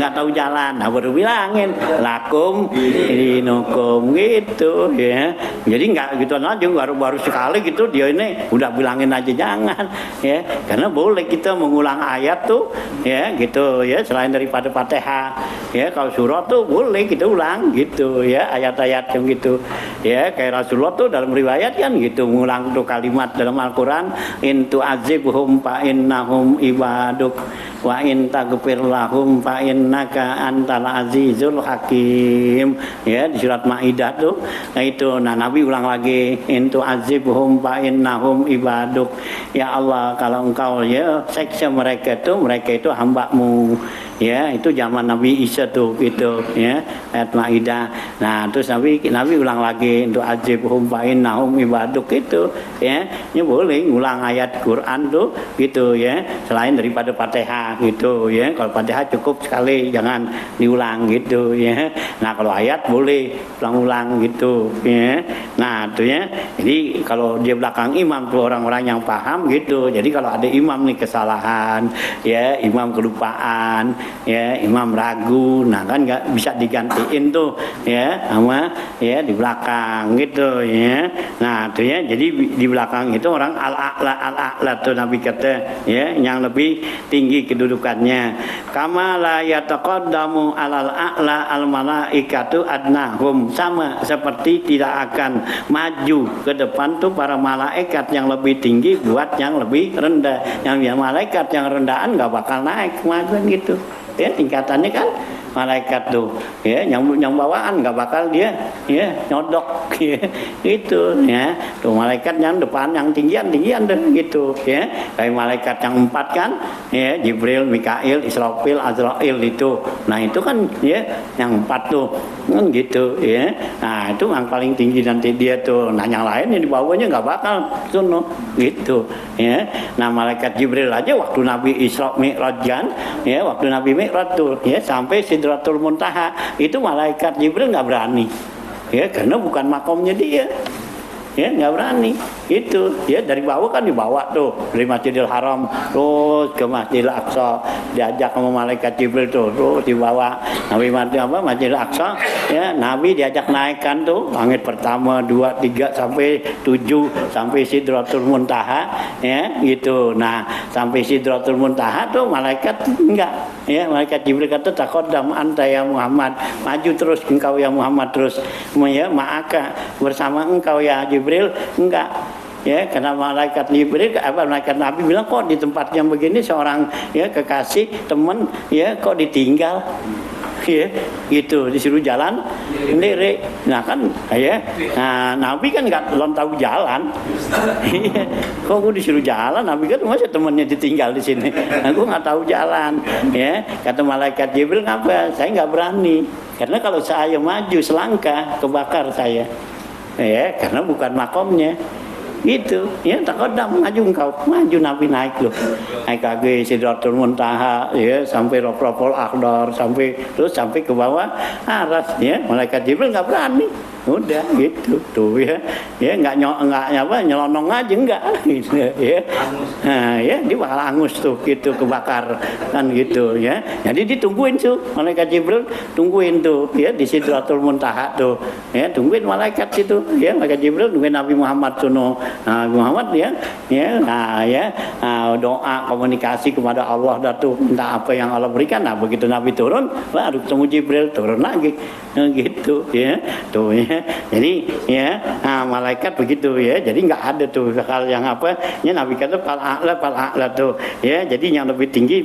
nggak tahu jalan. Nah baru bilangin lakum dinukum gitu ya. Jadi nggak gitu aja baru sekali gitu dia ini udah bilangin aja jangan ya karena boleh kita mengulang ayat tuh ya gitu ya selain daripada Fatihah ya kalau surat tuh boleh kita ulang gitu ya ayat-ayat yang gitu ya kayak Rasulullah tuh dalam riwayat kan gitu mengulang tuh kalimat dalam Al-Quran in tu'adzibhum fa innahum ibaduk wa in taghfir lahum fa innaka antal azizul hakim ya di surat Maidah tuh. Nah itu Nabi ulang lagi in tu'adzibhum fa innahum ibaduk ya Allah kalau engkau ya seksa mereka itu hamba-Mu ya itu zaman Nabi Isa tuh gitu ya ayat Maidah. Nah terus Nabi ulang lagi untuk azibhum fa innahum ibaduk itu ya ini boleh ngulang ayat Quran tuh gitu ya selain daripada Fatihah gitu ya. Kalau Fatihah cukup sekali jangan diulang gitu ya. Nah kalau ayat boleh ulang-ulang gitu ya. Nah itu ya jadi kalau dia belakang imam tuh orang-orang yang paham gitu. Jadi kalau ada imam nih kesalahan ya imam kelupaan ya imam ragu nah kan nggak bisa digantiin tuh ya sama ya di belakang gitu ya. Nah itu ya jadi di belakang itu orang al-a'la tuh Nabi kata ya yang lebih tinggi kedudukannya kama la yataqaddamu alal a'la al malaikatu adnahum sama seperti tidak akan maju ke depan tuh para malaikat yang lebih tinggi buat yang lebih rendah. Yang malaikat yang rendahan nggak bakal naik kemajuan gitu ya tingkatannya kan malaikat tuh ya yang bawaan nggak bakal dia ya nyodok ya itu ya tuh malaikat yang depan yang tinggian deh gitu ya kayak malaikat yang 4 kan ya Jibril, Mikail, Israfil, Azrail itu. Nah itu kan ya yang 4 tuh kan gitu ya. Nah itu yang paling tinggi nanti dia tuh. Nah yang lain yang di bawahnya nggak bakal tuh gitu ya. Nah malaikat Jibril aja waktu Nabi Isra Mi'raj ya waktu Nabi Mi'raj tuh ya sampai Sidratul Muntaha itu malaikat Jibril nggak berani ya karena bukan makomnya dia ya nggak berani itu ya dari bawah kan dibawa tuh dari Masjidil Haram terus ke Masjidil Aqsa diajak sama malaikat Jibril tuh terus dibawa Nabi Masjidil Aqsa ya Nabi diajak naikkan tuh langit pertama, 2, 3 sampai 7 sampai Sidratul Muntaha ya gitu. Nah, sampai Sidratul Muntaha tuh malaikat enggak ya, malaikat Jibril kata taqaddam anta ya Muhammad, maju terus engkau ya Muhammad terus ya ma'aka bersama engkau ya Jibril enggak. Ya, karena malaikat Jibril malaikat Nabi bilang kok di tempat yang begini seorang ya kekasih teman ya kok ditinggal ya gitu, disuruh jalan sendiri. Nah kan ya, nah Nabi kan nggak belum tahu jalan. Kok gue disuruh jalan, Nabi kan masa temannya ditinggal di sini. Aku nggak tahu jalan ya. Kata malaikat Jibril, ngapa saya nggak berani, karena kalau saya maju selangkah kebakar saya ya, karena bukan makomnya gitu ya. Taqaddam, maju engkau, maju. Nabi naik loh, naik kaki Sidratul Muntaha ya, sampai Roprofol Akhdar, sampai terus sampai ke bawah aras ya. Malaikat Jibril nggak berani, udah gitu tuh ya nggak nyelonong aja enggak gitu ya. Nah ya dia bakal angus tuh gitu, kebakar kan gitu ya. Jadi ditungguin tuh malaikat Jibril, tungguin tuh ya di Sidratul Muntaha tuh ya, tungguin malaikat situ ya. Malaikat Jibril tungguin Nabi Muhammad suno. Nah, Muhammad ya nah ya doa komunikasi kepada Allah dah tuh, minta apa yang Allah berikan. Nah begitu Nabi turun baru ketemu Jibril, turun lagi gitu ya tuh ya. Jadi ya malaikat begitu ya, jadi nggak ada tuh hal yang apa ya. Nabi kata pal a'la tuh ya, jadi yang lebih tinggi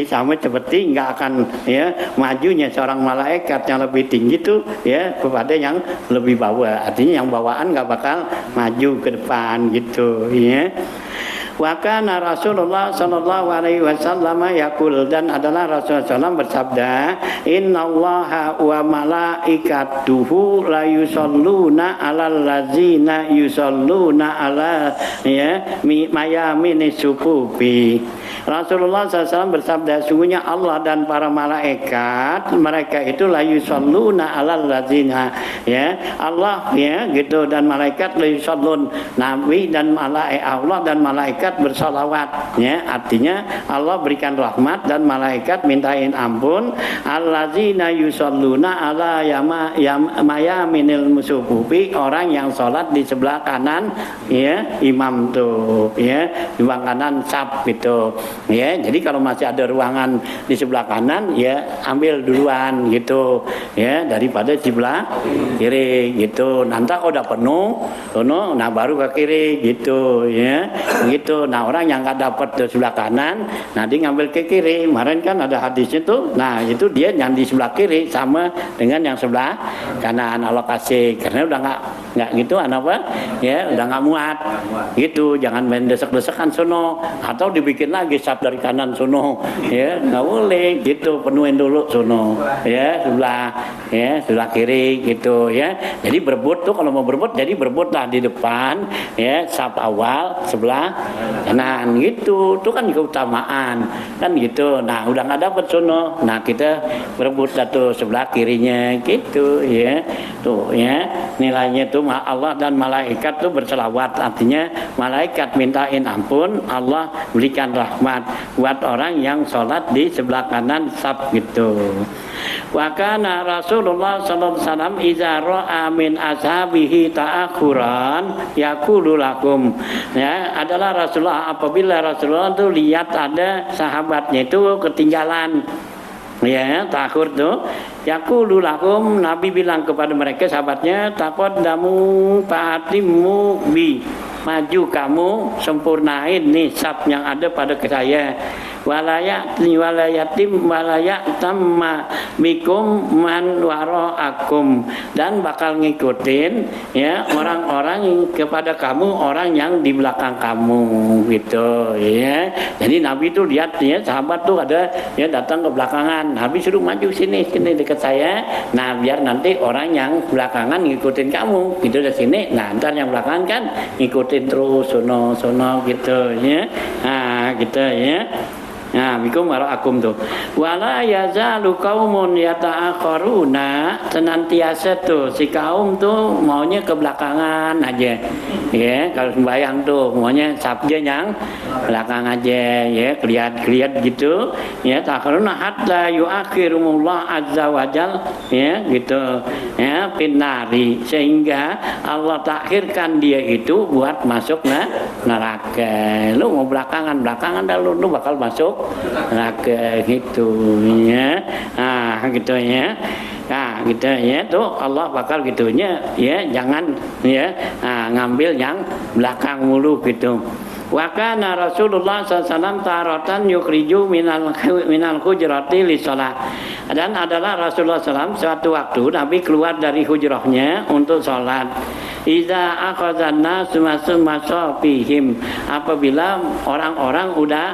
sama seperti nggak akan ya majunya seorang malaikat yang lebih tinggi tuh ya kepada yang lebih bawah, artinya yang bawaan nggak bakal maju ke depan gitu ya. Wa kana Rasulullah sallallahu alaihi wasallam yaqul, dan adalah Rasulullah SAW bersabda, innallaha wa malaikatuhu la yusholluna 'alal ladzina yusholluna 'ala ya mayamini sufufi. Rasulullah SAW bersabda, sungguhnya Allah dan para malaikat mereka itu la yusholluna 'alal ladzina ya, Allah ya gitu, dan malaikat la yushallun, Nabi dan Allah dan malaikat bersolawat ya, artinya Allah berikan rahmat dan malaikat mintain ampun. Allazina yusalluna ala mayaminil musufufi, orang yang sholat di sebelah kanan ya imam tuh ya, di sebelah kanan saf gitu ya. Jadi kalau masih ada ruangan di sebelah kanan ya ambil duluan gitu ya, daripada sebelah kiri gitu. Nanti kalau udah penuh nah baru ke kiri gitu ya gitu. Nah orang yang nggak dapat di sebelah kanan, nah dia ngambil ke kiri. Kemarin kan ada hadisnya tuh, nah itu dia yang di sebelah kiri sama dengan yang sebelah kanan Allah kasih, karena udah nggak gitu apa ya, udah nggak muat gitu. Jangan main desek-desekan sono, atau dibikin lagi sab dari kanan sono ya, nggak boleh gitu, penuhin dulu sono ya sebelah kiri gitu ya. Jadi berebut tuh, kalau mau berebut jadi berebutlah di depan ya, sab awal sebelah kanan gitu, itu kan keutamaan kan gitu. Nah udah nggak dapet sono, nah kita berebut satu sebelah kirinya gitu ya tuh ya. Nilainya tuh Allah dan malaikat tuh berselawat, artinya malaikat mintain ampun, Allah berikan rahmat buat orang yang sholat di sebelah kanan saf gitu. Wa kana Rasulullah sallallahu alaihi wasallam idza ra'a min ashabihi ta'akhuran yaqulu lakum ya, adalah Rasulullah apabila Rasulullah itu lihat ada sahabatnya itu ketinggalan ya, takhur tuh yaqulu lakum, Nabi bilang kepada mereka sahabatnya, taqaddamu fa'atimu bi, maju kamu sempurnain nih saf yang ada pada saya. Walayatim tamma bikum man wara'akum, dan bakal ngikutin ya orang-orang kepada kamu, orang yang di belakang kamu gitu ya. Jadi Nabi itu lihat ya sahabat tuh ada ya datang ke belakangan, Nabi suruh maju sini dekat saya, nah biar nanti orang yang belakangan ngikutin kamu gitu dari sini, nah ntar yang belakangan kan ngikutin terus sono gitu ya, nah gitu ya. Nah, bikum waraakum tuh. Wala yazalu qaumun yata'akharuna, senantiasa tuh si kaum tuh maunya ke belakangan aja. Ya, kalau sembahyang tuh maunya sabja yang belakang aja ya, kelihat gitu. Ya, takharuna hatta yuakhirumullah azza wajal ya gitu. Ya, pinnari sehingga Allah takhirkan dia itu buat masuk neraka. Lu mau belakangan dah lu bakal masuk neraka gitu ya. Nah, gitu ya. Nah, gitu ya tuh Allah bakal gitunya ya, jangan ya ngambil yang belakang mulu gitu. Wa kana Rasulullah sallallahu taratan yukhriju minal hujrati li shalah. Dan adalah Rasulullah SAW suatu waktu Nabi keluar dari hujrahnya untuk sholat. Iza akhadhan nasu masafihim, apabila orang-orang udah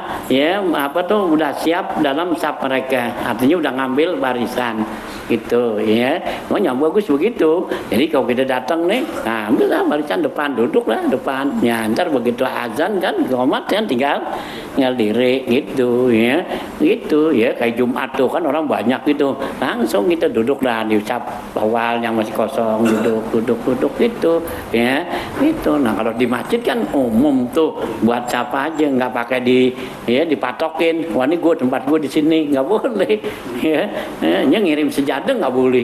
udah siap dalam saf mereka, artinya udah ngambil barisan gitu ya. Yang bagus begitu. Jadi kalau kita datang nih, nah ambillah barisan depan, duduklah depan. Ya, ntar begitu azan kan qomat kan tinggal diri gitu ya. Gitu ya, kayak Jumat tuh kan orang banyak gitu. Langsung kita duduklah di saf awal yang masih kosong, duduk gitu ya. Gitu. Nah, kalau di masjid kan umum tuh buat siapa aja, nggak pakai dipatokin. Wah, ini tempat gue di sini, nggak boleh ya. Ngirim sejadah nggak boleh.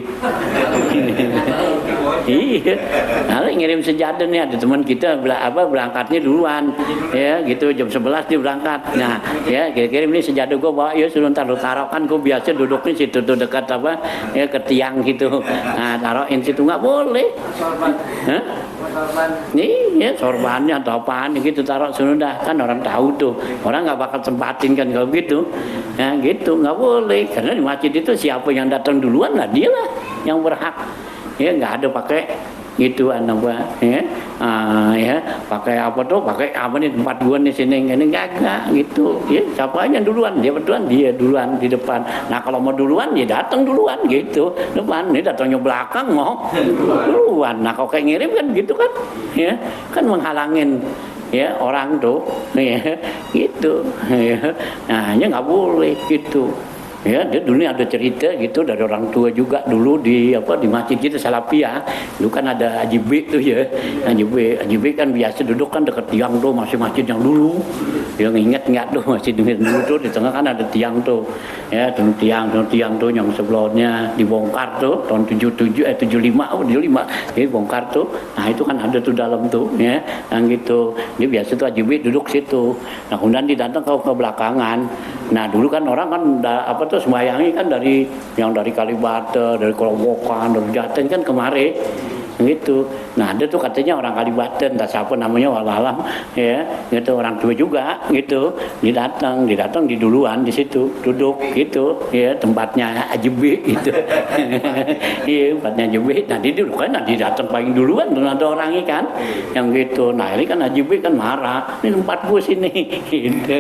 Iya, nah, ngirim sejadah nih, ada teman kita berangkatnya duluan ya gitu, jam 11 dia berangkat. Nah ya kirim ini sejadah gue bawa, ya suruh taruh kan gue biasa duduknya situ tuh dekat ke tiang gitu. Nah taruhin situ, nggak boleh. Hah? Nih ya sorbannya atau apaan gitu taruh sudah, kan orang tahu tuh, orang nggak bakal sempatin kan kalau gitu. Ya gitu, nggak boleh, karena di masjid itu siapa yang datang duluan lah dia lah yang berhak. Ya nggak ada pakai gitu apa ya, ya pakai apa nih tempat gua di sini ini enggak gitu ya, siapa aja duluan dia duluan di depan. Nah kalau mau duluan ya datang duluan gitu depan, ini datangnya belakang mau duluan. Nah kalau kayak ngirim kan gitu kan ya, kan menghalangin ya orang tuh ya gitu ya. Nah ini nggak boleh gitu. Ya, dia dulu ada cerita gitu dari orang tua juga dulu di masjid kita Salafiyah. Dulu kan ada Haji B tuh ya. Haji B kan biasa duduk kan dekat tiang tuh, masih masjid yang dulu. Yang ingat enggak tuh masjid dulu tuh di tengah kan ada tiang tuh. Ya, tiang tuh yang sebelumnya dibongkar tuh tahun 75 jadi bongkar tuh. Nah, itu kan ada tuh dalam tuh ya. Yang gitu. Dia biasa tuh Haji B duduk situ. Nah, kemudian didatang ke belakangan. Nah, dulu kan orang kan sembayangi kan dari Kalibata, dari Kerobokan, dari Jaten kan kemari gitu. Nah ada tuh katanya orang Kalibata, entah siapa namanya wallahualam ya, gitu orang tua juga gitu, didatang di duluan di situ duduk gitu ya, tempatnya Haji B gitu. Iya tempatnya Haji B. Nah dia dulu kan didatang paling duluan tuh ada orangnya kan yang gitu. Nah ini kan Haji B kan marah, ini tempat gua sini gitu,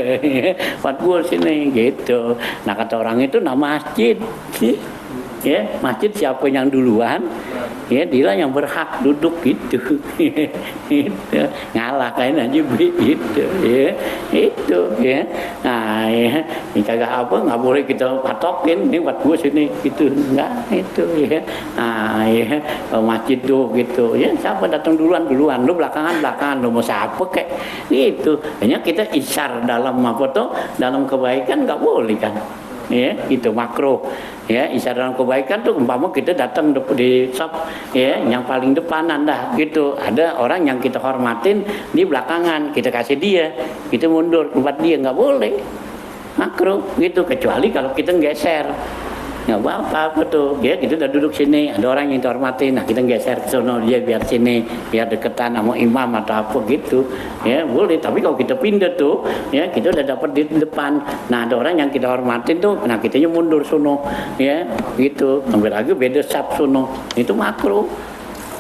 tempat gua sini gitu. Nah kata orang itu nama masjid ya, masjid siapa yang duluan ya dia yang berhak duduk gitu. Gitu. Ngalah kain aja gitu ya, itu ya. Nah ya ini kagak nggak boleh kita patokin ini buat gue sini gitu, enggak itu ya. Nah ya masjid tuh gitu ya, siapa datang duluan lu belakangan lu mau siapa kayak gitu. Hanya kita isyar dalam dalam kebaikan nggak boleh kan ya, itu makruh ya. Isyarat kebaikan tuh umpama kita datang di saf ya yang paling depanan dah gitu, ada orang yang kita hormatin di belakangan, kita kasih dia, kita mundur tempat dia, nggak boleh, makruh gitu, kecuali kalau kita geser. Nggak apa-apa tuh ya, kita udah duduk sini, ada orang yang dihormati, nah kita geser ke sono dia biar sini, biar deketan sama imam atau apa gitu ya, boleh. Tapi kalau kita pindah tuh ya, kita udah dapat di depan, nah ada orang yang kita hormatin tuh, nah kitanya mundur sono ya gitu, ambil lagi beda sab sono, itu makruh.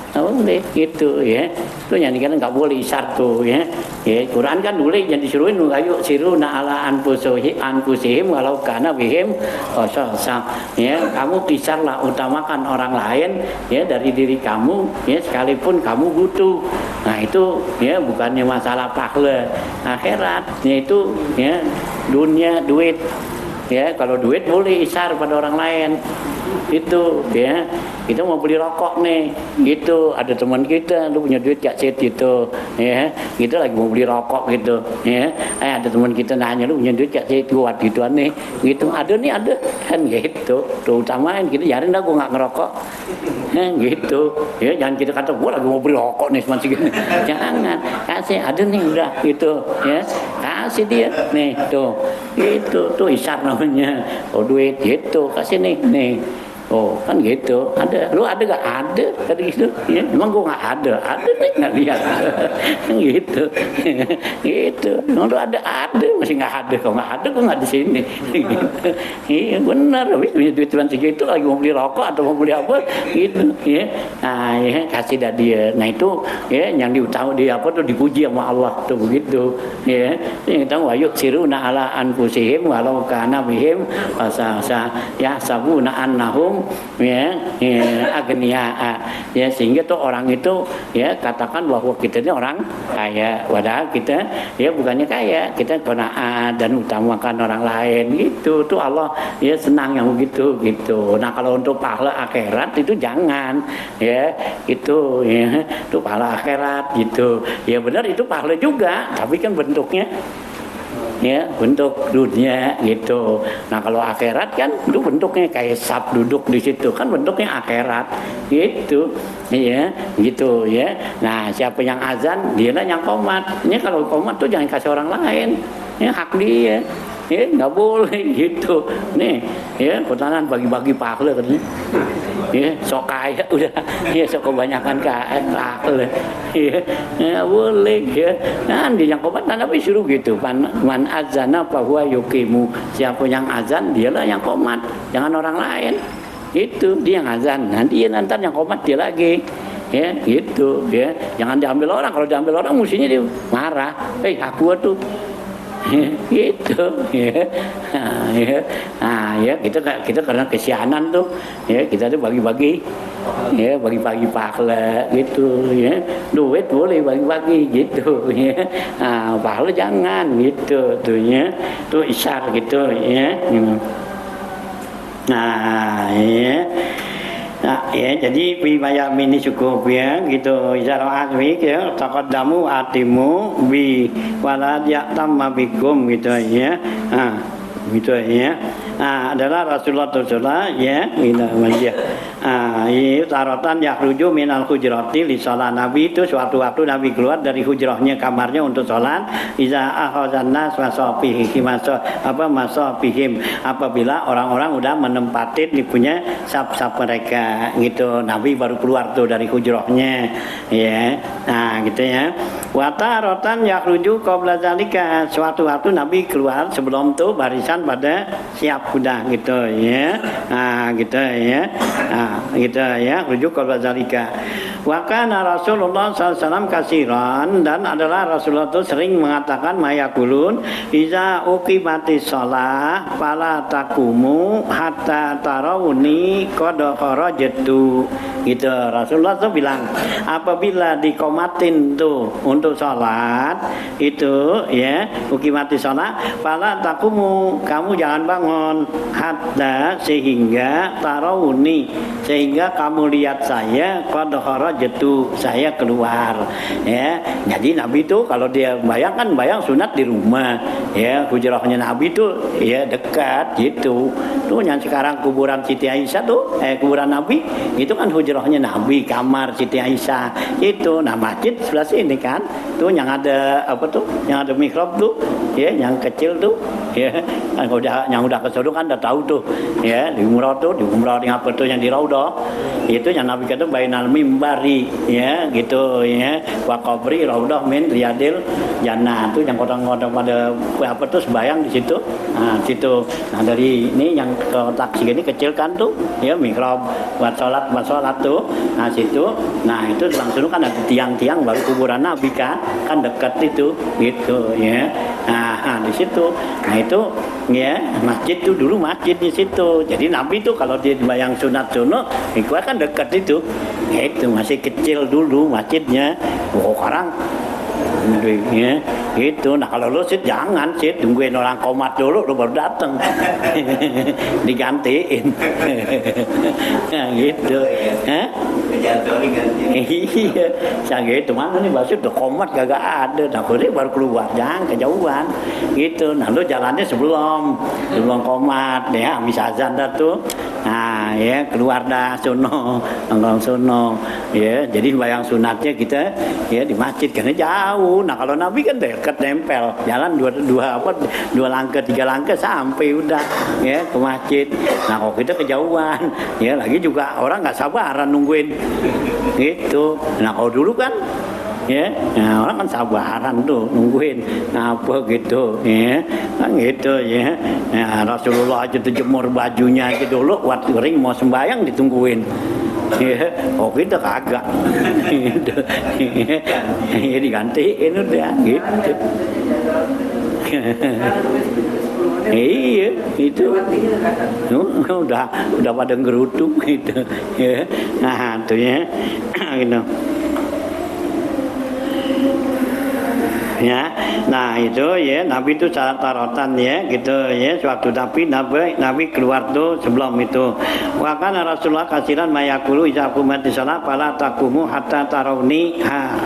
Boleh gitu ya, itu nyanyikan nggak boleh isyar tuh ya. Ya Quran kan dulu yang disuruhin ayo siruna ala anfusihim walau kana bihim khasasah ya, kamu isyarlah, utamakan orang lain ya dari diri kamu ya, sekalipun kamu butuh. Nah itu ya bukannya masalah pahala akhirat, yaitu ya dunia, duit. Ya, kalau duit boleh isar pada orang lain. Itu ya, kita mau beli rokok nih, gitu. Ada teman kita, lu punya duit gak Cid gitu, ya. Kita lagi mau beli rokok gitu, ya. Ada teman kita nanya, lu punya duit gak Cid, gua gituan nih, gitu. Ada nih, ada kan gitu. Tuh utamain kita, yarin dah gua nggak ngerokok, gitu. Ya, jangan kita kata gua lagi mau beli rokok nih masih gini. Jangan, kasih ada nih udah gitu, ya. Kasih dia nih tuh, itu tuh isar namanya. Oh duit gitu, kasih nih. Oh kan gitu, ada, lu ada gak? Ada tadi gitu, ya emang gua nggak ada nih nggak lihat, gitu, gitu, emang lu ada masih nggak ada, kalau nggak ada gua nggak di sini, iya benar, habis punya duit cuma segitu lagi mau beli rokok atau mau beli apa, gitu, ya, nah ya kasih dah dia, nah itu ya yang diutama dia apa tuh dipuji sama Allah tuh begitu, ya, yang tahu wayuk siruna ala anfusihim walau kana bihim asa ya sabuna annahum ya agnia ya, sehingga tuh orang itu ya katakan bahwa kita ini orang kaya, padahal kita ya bukannya kaya, kita qanaat dan utamakan orang lain gitu. Tuh Allah ya senang yang begitu gitu. Nah kalau untuk pahala akhirat itu jangan ya, itu ya itu pahala akhirat gitu ya, benar itu pahala juga, tapi kan bentuknya ya bentuk dunia gitu. Nah kalau akhirat kan itu bentuknya kayak sab duduk di situ kan bentuknya akhirat gitu ya, gitu ya. Nah siapa yang azan dia lah yang qomat. Ini kalau qomat tuh jangan kasih orang lain, ya hak dia. Ya nggak boleh gitu nih ya, pertahanan bagi-bagi pahala katanya ya, sok kaya udah ya, sok kebanyakan pahala ya, nggak boleh ya. Nah dia yang qomat tapi suruh gitu, man azana fahuwa yuqimu, siapa yang azan dialah yang qomat, jangan orang lain. Itu dia yang azan, nanti yang qomat dia lagi ya, gitu ya. Jangan diambil orang, kalau diambil orang mestinya dia marah, aku tuh gitu ya. Nah ya kita karena kesianan tuh ya, kita tuh bagi-bagi ya, bagi-bagi pahala gitu ya. Duit boleh bagi-bagi gitu ya, nah, pahala jangan gitu tuh ya, tuh isyar gitu ya. Nah ya. Nah, ya, jadi wibayam ini cukup ya, gitu. Izara asmi ya, taqaddamu atimu bi walad ya'tamma bikum gitu ya. Nah, gitu ya. Nah, adalah Rasulullah ya, gitu ya. Ini taratan yakhruju minal hujrati li shalat. Nabi itu suatu waktu Nabi keluar dari hujrahnya, kamarnya untuk sholat. Iza akhazan nas wasafihim masafihim, apabila orang-orang udah menempatin di punya saf-saf mereka gitu. Nabi baru keluar tuh dari hujrahnya ya. Nah, gitu ya. Wa taratan yakhruju qabla zalika. Suatu waktu Nabi keluar sebelum tuh barisan pada siap udah gitu ya. Nah, gitu ya. Nah, gitu ya, rujuk ke zalika. Wa kana Rasulullah sallallahu alaihi wasallam kasiran, dan adalah Rasulullah itu sering mengatakan mayakulun iza uqimatis shalah fala taqumu hatta tarawuni qad kharajtu. Gitu Rasulullah tuh bilang, apabila dikomatin tuh untuk sholat itu ya, uqimatis shalah fala taqumu, kamu jangan bangun hatta sehingga tarawuni, sehingga kamu lihat saya qad kharajtu, saya keluar ya. Jadi Nabi itu kalau dia bayang sunat di rumah ya, hujrahnya Nabi itu ya dekat gitu. Tuh yang sekarang kuburan Siti Aisyah tuh kuburan Nabi itu kan hujrahnya Nabi, kamar Siti Aisyah itu. Nah masjid sebelah sini kan tuh yang ada apa tuh, yang ada mihrab tuh ya, yang kecil tuh ya, yang udah kesodong kan udah tahu tuh ya, di umrah tuh, di umrah yang apa tuh yang di Raudhah itu yang Nabi kata bainal mimbari ya, gitu ya, wa qabri Raudhah min riyadil jannah, tuh yang orang-orang pada apa tuh sembayang di situ. Nah situ, nah dari ini yang kotak segini kecil kan tuh ya, mihrab buat sholat tuh. Nah situ, nah itu langsung kan ada tiang-tiang baru kuburan Nabi kan dekat itu gitu ya. Nah di situ, nah itu ya masjid tuh dulu masjid di situ. Jadi Nabi tuh kalau dia bayang sunat sunnah itu kan dekat itu. Ya itu masih kecil dulu masjidnya. Oh sekarang Ya, gitu. Nah kalau lu Sid jangan Sid, tungguin orang komat dulu lu baru datang. Digantiin. Nah, gitu. Hah? Iya, saya gitu mana nih Mbak Sid udah komat kagak ada. Nah, ini baru keluar, jangan kejauhan. Gitu. Nah, lu jalannya sebelum komat ya, habis azan dah tuh. Nah, ya keluar dah sono, nongkrong sono. Ya, jadi bayang sunatnya kita ya di masjid karena jauh. Nah, kalau Nabi kan dekat nempel. Jalan dua langkah, 3 langkah sampai udah ya ke masjid. Nah, kalau kita kejauhan, ya lagi juga orang nggak sabaran nungguin. Gitu. Nah, kalau dulu kan ya, nah, orang kan sabaran tuh nungguin apa gitu ya, kan gitu ya. Nah, Rasulullah aja tuh jemur bajunya aja dulu, waktu kering mau sembahyang ditungguin. Ya, oh kita kagak. Gitu. Ya digantiin udah gitu. Iya, itu udah pada ngerutuk gitu. Ya, nah tuh ya, gitu. Ya, nah itu ya Nabi itu syarat tarotan ya gitu ya. Suatu Nabi keluar tuh sebelum itu. Wa kana Rasulullah kasiran mayakulu iza qumati shalah fala taqumu hatta tarawni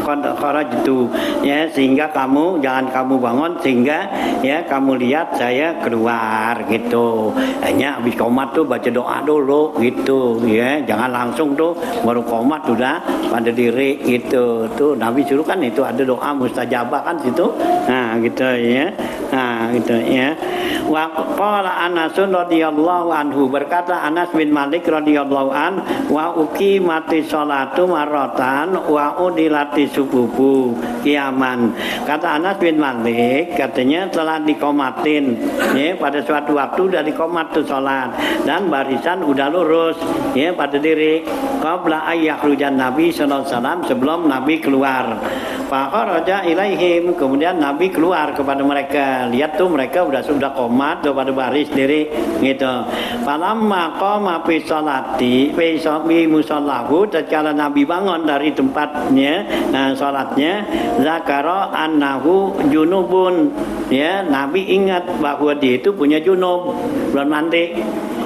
qad kharajtu ya, sehingga jangan kamu bangun sehingga ya kamu lihat saya keluar gitu. Hanya habis qomat tuh baca doa dulu gitu ya, jangan langsung tuh baru qomat udah pada diri gitu. Tuh Nabi suruh kan itu ada doa mustajabah kan situ. Nah gitu ya. Nah gitu ya. Wa qala Anas radhiyallahu anhu, berkata Anas bin Malik radhiyallahu an, wa uqimati sholatu marratan wa udilati subuhu qiyaman. Kata Anas bin Malik, katanya telah dikomatin ya, pada suatu waktu udah dikomat tuh salat dan barisan udah lurus ya pada diri qabla ayyakhrujan Nabi sallallahu alaihi wasallam, sebelum Nabi keluar. Fa kharaja ilaihim, kemudian Nabi keluar kepada mereka. Lihat tuh mereka sudah komat, udah pada baris diri gitu. Falamma qama fi sholati fi musallahu, tatkala Nabi bangun dari tempatnya salatnya, zakara annahu junubun ya, Nabi ingat bahwa dia itu punya junub, belum mandi.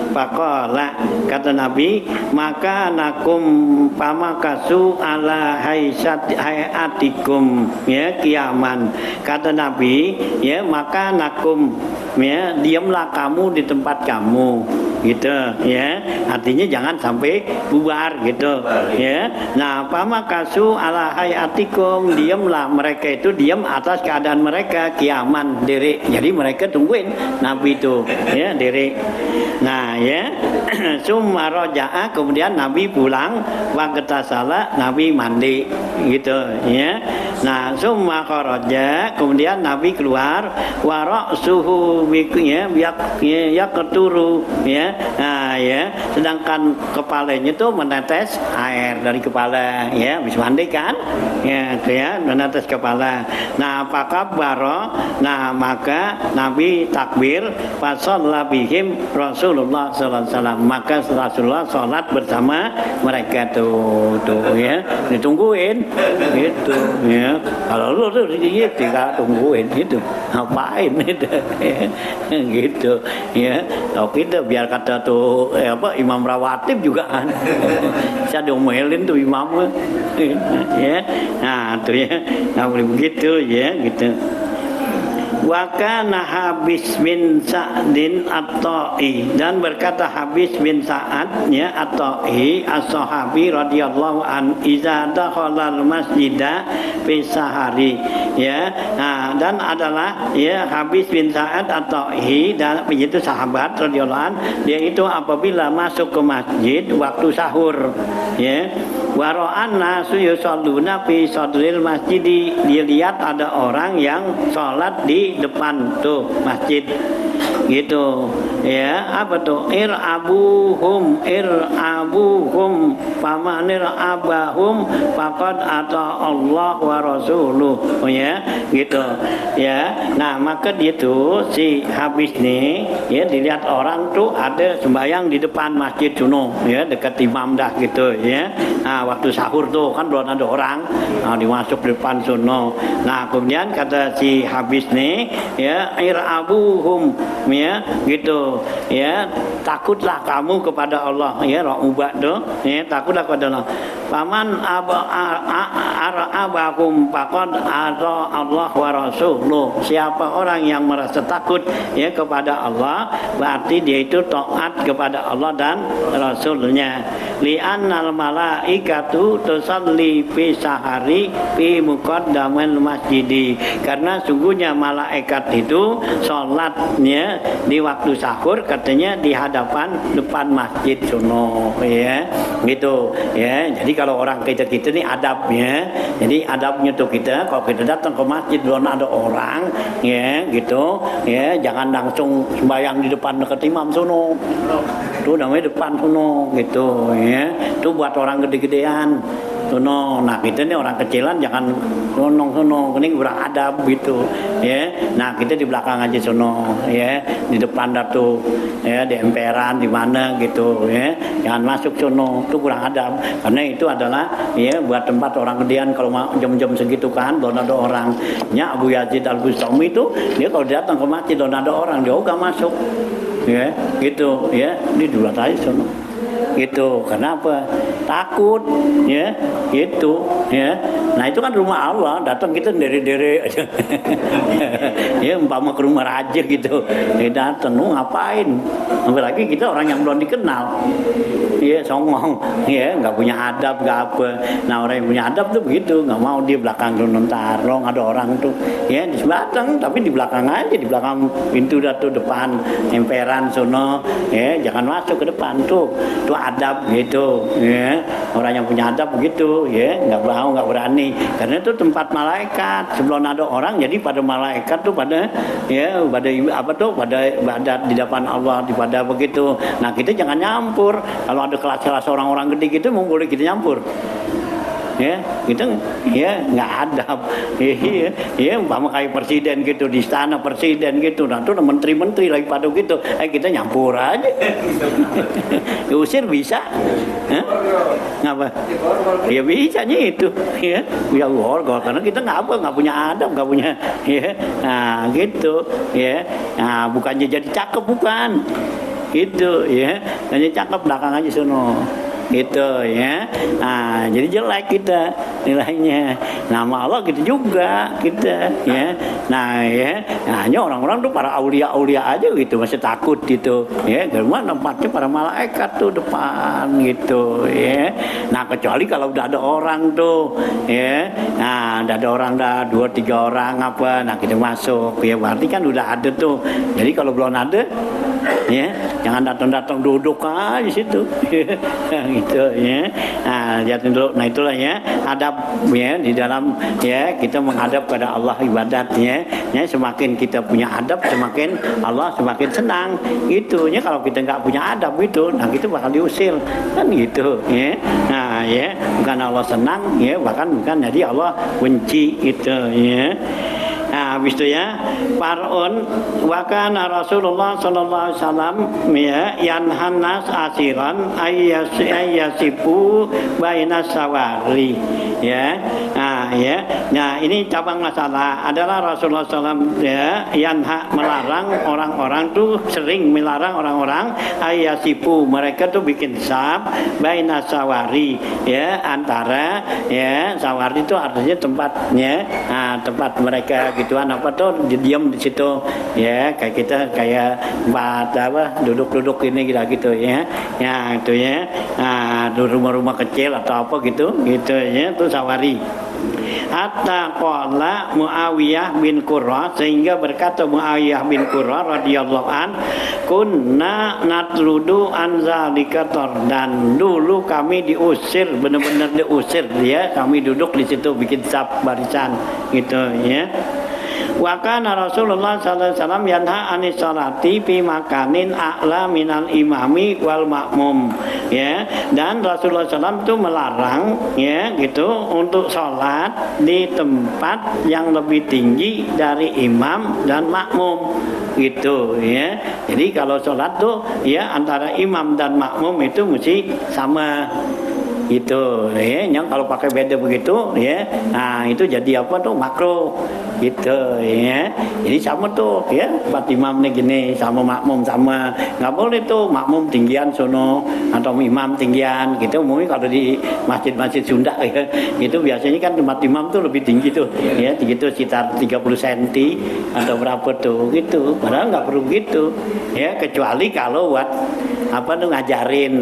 Faqala, kata Nabi, maka nakum pamakasu ala hayatikum ya kiaman. Kata Nabi ya, maka nakum ya, diamlah kamu di tempat kamu gitu ya, artinya jangan sampai bubar gitu ya. Nah pamakasu ala hayatikum, diamlah mereka itu diam atas keadaan mereka kiaman diri, jadi mereka tungguin Nabi itu ya diri. Nah ya, summa roja'a, kemudian Nabi pulang, waqtasala, Nabi mandi gitu ya. Nah summa kharaja, kemudian Nabi keluar, wa ra'suhu ya keturu ya. Nah ya, sedangkan kepalanya itu menetes air dari kepala ya, habis mandi kan ya, menetes kepala. Nah pakabaro, nah maka Nabi takbir, fasalla bihim Rasulullah sallallahu alaihi wasallam, maka Rasulullah sholat bersama mereka tuh ya, ditungguin gitu ya. Kalau lu tuh tidak tungguin gitu, ngapain itu gitu ya. Kalau kita biar kata tuh imam rawatib juga kan, saya diomelin tuh imamnya ya. Nah tuh ya, nggak boleh begitu ya gitu. Wa kana Habis bin Sa'din At-Ta'i, dan berkata Habis bin Sa'ad ya At-Ta'i as-sahabi radhiyallahu an, iza dakhalal masjida fi sahari ya. Nah, dan adalah ya Habis bin Sa'ad At-Ta'i, dan begitu sahabat radhiyallahu an, dia itu apabila masuk ke masjid waktu sahur ya, wa ra'an nasu yusalluna fi sadril masjidi, dia lihat ada orang yang sholat di depan tuh masjid gitu ya. Apa tuh irabuhum pamanir abahum faqad ata Allah wa rasuluh, oh ya gitu ya. Nah maka itu si habis nih ya, dilihat orang tuh ada sembahyang di depan masjid suno ya, dekat imam dah gitu ya. Nah waktu sahur tuh kan belum ada orang, nah, dimasuk di depan suno. Nah kemudian kata si habis nih ya, irabuhum ya gitu ya, takutlah kamu kepada Allah ya, ra'ubah tuh ya, takutlah kepada Allah. Paman abakum faqad ata Allah wa rasuluh, siapa orang yang merasa takut ya kepada Allah, berarti dia itu taat kepada Allah dan Rasulnya. Li'annal malaikatu tusalli fi sahari fi muqaddamil masjidi, karena sungguhnya malaikat itu sholatnya di waktu sahur katanya di hadapan depan masjid suno ya gitu ya. Jadi kalau orang kita ini adabnya, jadi adabnya tuh kita kalau kita datang ke masjid belum ada orang ya gitu ya, jangan langsung sembahyang di depan dekat imam suno, tuh namanya depan suno gitu ya, tuh buat orang gede-gedean sono. Nah kita ini orang kecilan jangan sono, ini kurang adab gitu ya. Nah kita di belakang aja sono ya, di depan dah tuh ya, di emperan di mana gitu ya, jangan masuk sono, itu kurang adab. Karena itu adalah ya buat tempat orang gedean kalau jam-jam segitu kan belum ada orang. Ya Abu Yazid Al-Bustami itu dia kalau datang ke masjid belum ada orang dia gak masuk ya gitu ya, di dua aja sono gitu. Kenapa? Takut ya gitu ya. Nah itu kan rumah Allah, datang kita dere-dere aja ya, umpama ke rumah raja gitu ya, datang lu ngapain, apalagi kita orang yang belum dikenal ya, songong ya, nggak punya adab nggak apa. Nah orang yang punya adab tuh begitu, nggak mau di belakang tarong ada orang tuh ya, di belakang, tapi di belakang aja, di belakang pintu tuh depan emperan sono ya, jangan masuk ke depan tuh adab gitu ya. Orang yang punya adab begitu ya, nggak mau, nggak berani, karena itu tempat malaikat. Sebelum ada orang jadi pada malaikat tuh pada ya, pada apa tuh, pada ibadat di depan Allah, pada begitu. Nah kita jangan nyampur. Kalau ada kelas-kelas orang-orang gede gitu mau boleh kita nyampur ya, kita ya nggak adab ya, umpama kayak presiden gitu di istana presiden gitu, nah tuh menteri-menteri lagi pada gitu, kita nyampur aja diusir bisa ngapa ya, bisanya itu ya, ya gol karena kita nggak punya adab, nggak punya ya. Nah gitu ya, nah bukannya jadi cakep, bukan gitu ya, hanya cakep belakang aja sono gitu ya. Nah jadi jelek kita nilainya. Nama Allah gitu juga kita ya. Nah ya, nah, hanya orang-orang tuh para aulia aja gitu masih takut gitu ya, karena tempatnya para malaikat tuh depan gitu ya. Nah kecuali kalau udah ada orang tuh ya, nah udah ada orang dah 2-3 orang apa, nah kita masuk ya, berarti kan udah ada tuh. Jadi kalau belum ada ya, jangan datang-datang duduk aja di situ gitu ya. Nah lihatin dulu. Nah itulah ya adab ya di dalam ya kita menghadap pada Allah ibadatnya ya. Semakin kita punya adab, semakin Allah semakin senang gitu ya. Kalau kita nggak punya adab itu, nah kita bakal diusir kan gitu ya. Nah ya, bukan Allah senang ya, bahkan bukan jadi Allah benci gitu ya. Nah, habis itu ya, Far'un wa kana Rasulullah sallallahu alaihi wasallam ya yanhanas asiran ayyasifu baina sawari ya. Nah, ya. Nah, ini cabang masalah adalah Rasulullah SAW ya yanha melarang orang-orang tuh, sering melarang orang-orang ayyasifu, mereka tuh bikin saf baina sawari ya, antara ya, sawari itu artinya tempatnya, nah, tempat mereka gituan apa tuh diam di situ ya, kayak kita kayak apa duduk ini gitu ya, ya itu ya, nah rumah-rumah kecil atau apa gitu ya, itu sawari. Hatta qala Muawiyah bin Qurra, sehingga berkata Muawiyah bin Qurra radhiyallahu an, kunna natludu an zalika dan dulu kami diusir, benar-benar diusir ya, kami duduk di situ bikin saf barisan gitu ya. Wa kana Rasulullah sallallahu alaihi wasallam yanha anis salati fi makanin a'la minal imami wal makmum. Ya, dan Rasulullah SAW itu melarang ya gitu untuk sholat di tempat yang lebih tinggi dari imam dan makmum gitu ya. Jadi kalau sholat tuh ya antara imam dan makmum itu mesti sama gitu ya. Yang kalau pakai beda begitu ya, nah itu jadi apa tuh makruh gitu ya. Jadi sama tuh ya, buat imam nih gini sama makmum sama, nggak boleh tuh makmum tinggian sono atau imam tinggian gitu. Umumnya kalau di masjid-masjid Sunda ya, itu biasanya kan tempat imam tuh lebih tinggi tuh ya, gitu sekitar 30 cm atau berapa tuh gitu. Padahal nggak perlu gitu ya, kecuali kalau buat apa tuh ngajarin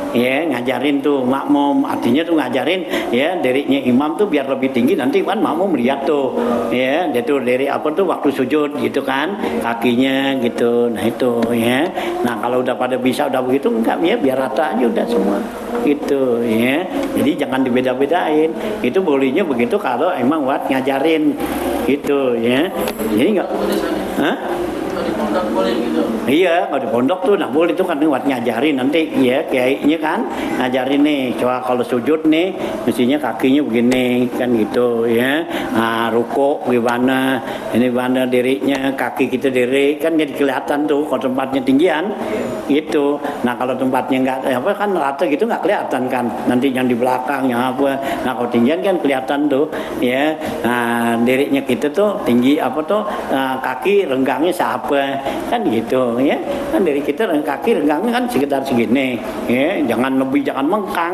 ya, ngajarin tuh makmum, artinya tuh ngajarin ya deriknya imam tuh biar lebih tinggi, nanti kan makmum lihat tuh ya, dia tuh dari apa tuh waktu sujud gitu kan kakinya gitu. Nah itu ya, nah kalau udah pada bisa udah begitu enggak ya, biar rata aja udah semua gitu ya. Jadi jangan dibeda-bedain, itu bolehnya begitu kalau emang buat ngajarin gitu ya. Jadi enggak gitu. Iya, kalau di pondok tuh nggak boleh tuh kan buat ngajarin nanti ya, kayaknya kan ngajarin nih, coba kalau sujud nih mestinya kakinya begini kan gitu ya. Nah, ruko gimana, ini mana dirinya, kaki kita diri kan jadi kelihatan tuh kalau tempatnya tinggian gitu. Nah kalau tempatnya nggak apa kan rata gitu nggak kelihatan kan, nanti yang di belakang yang apa. Nah kalau tinggian kan kelihatan tuh ya. Nah dirinya kita tuh tinggi apa tuh, kaki renggangnya siapa kan gitu ya, kan dari kita kaki renggangnya kan sekitar segini ya, jangan lebih jangan mengkang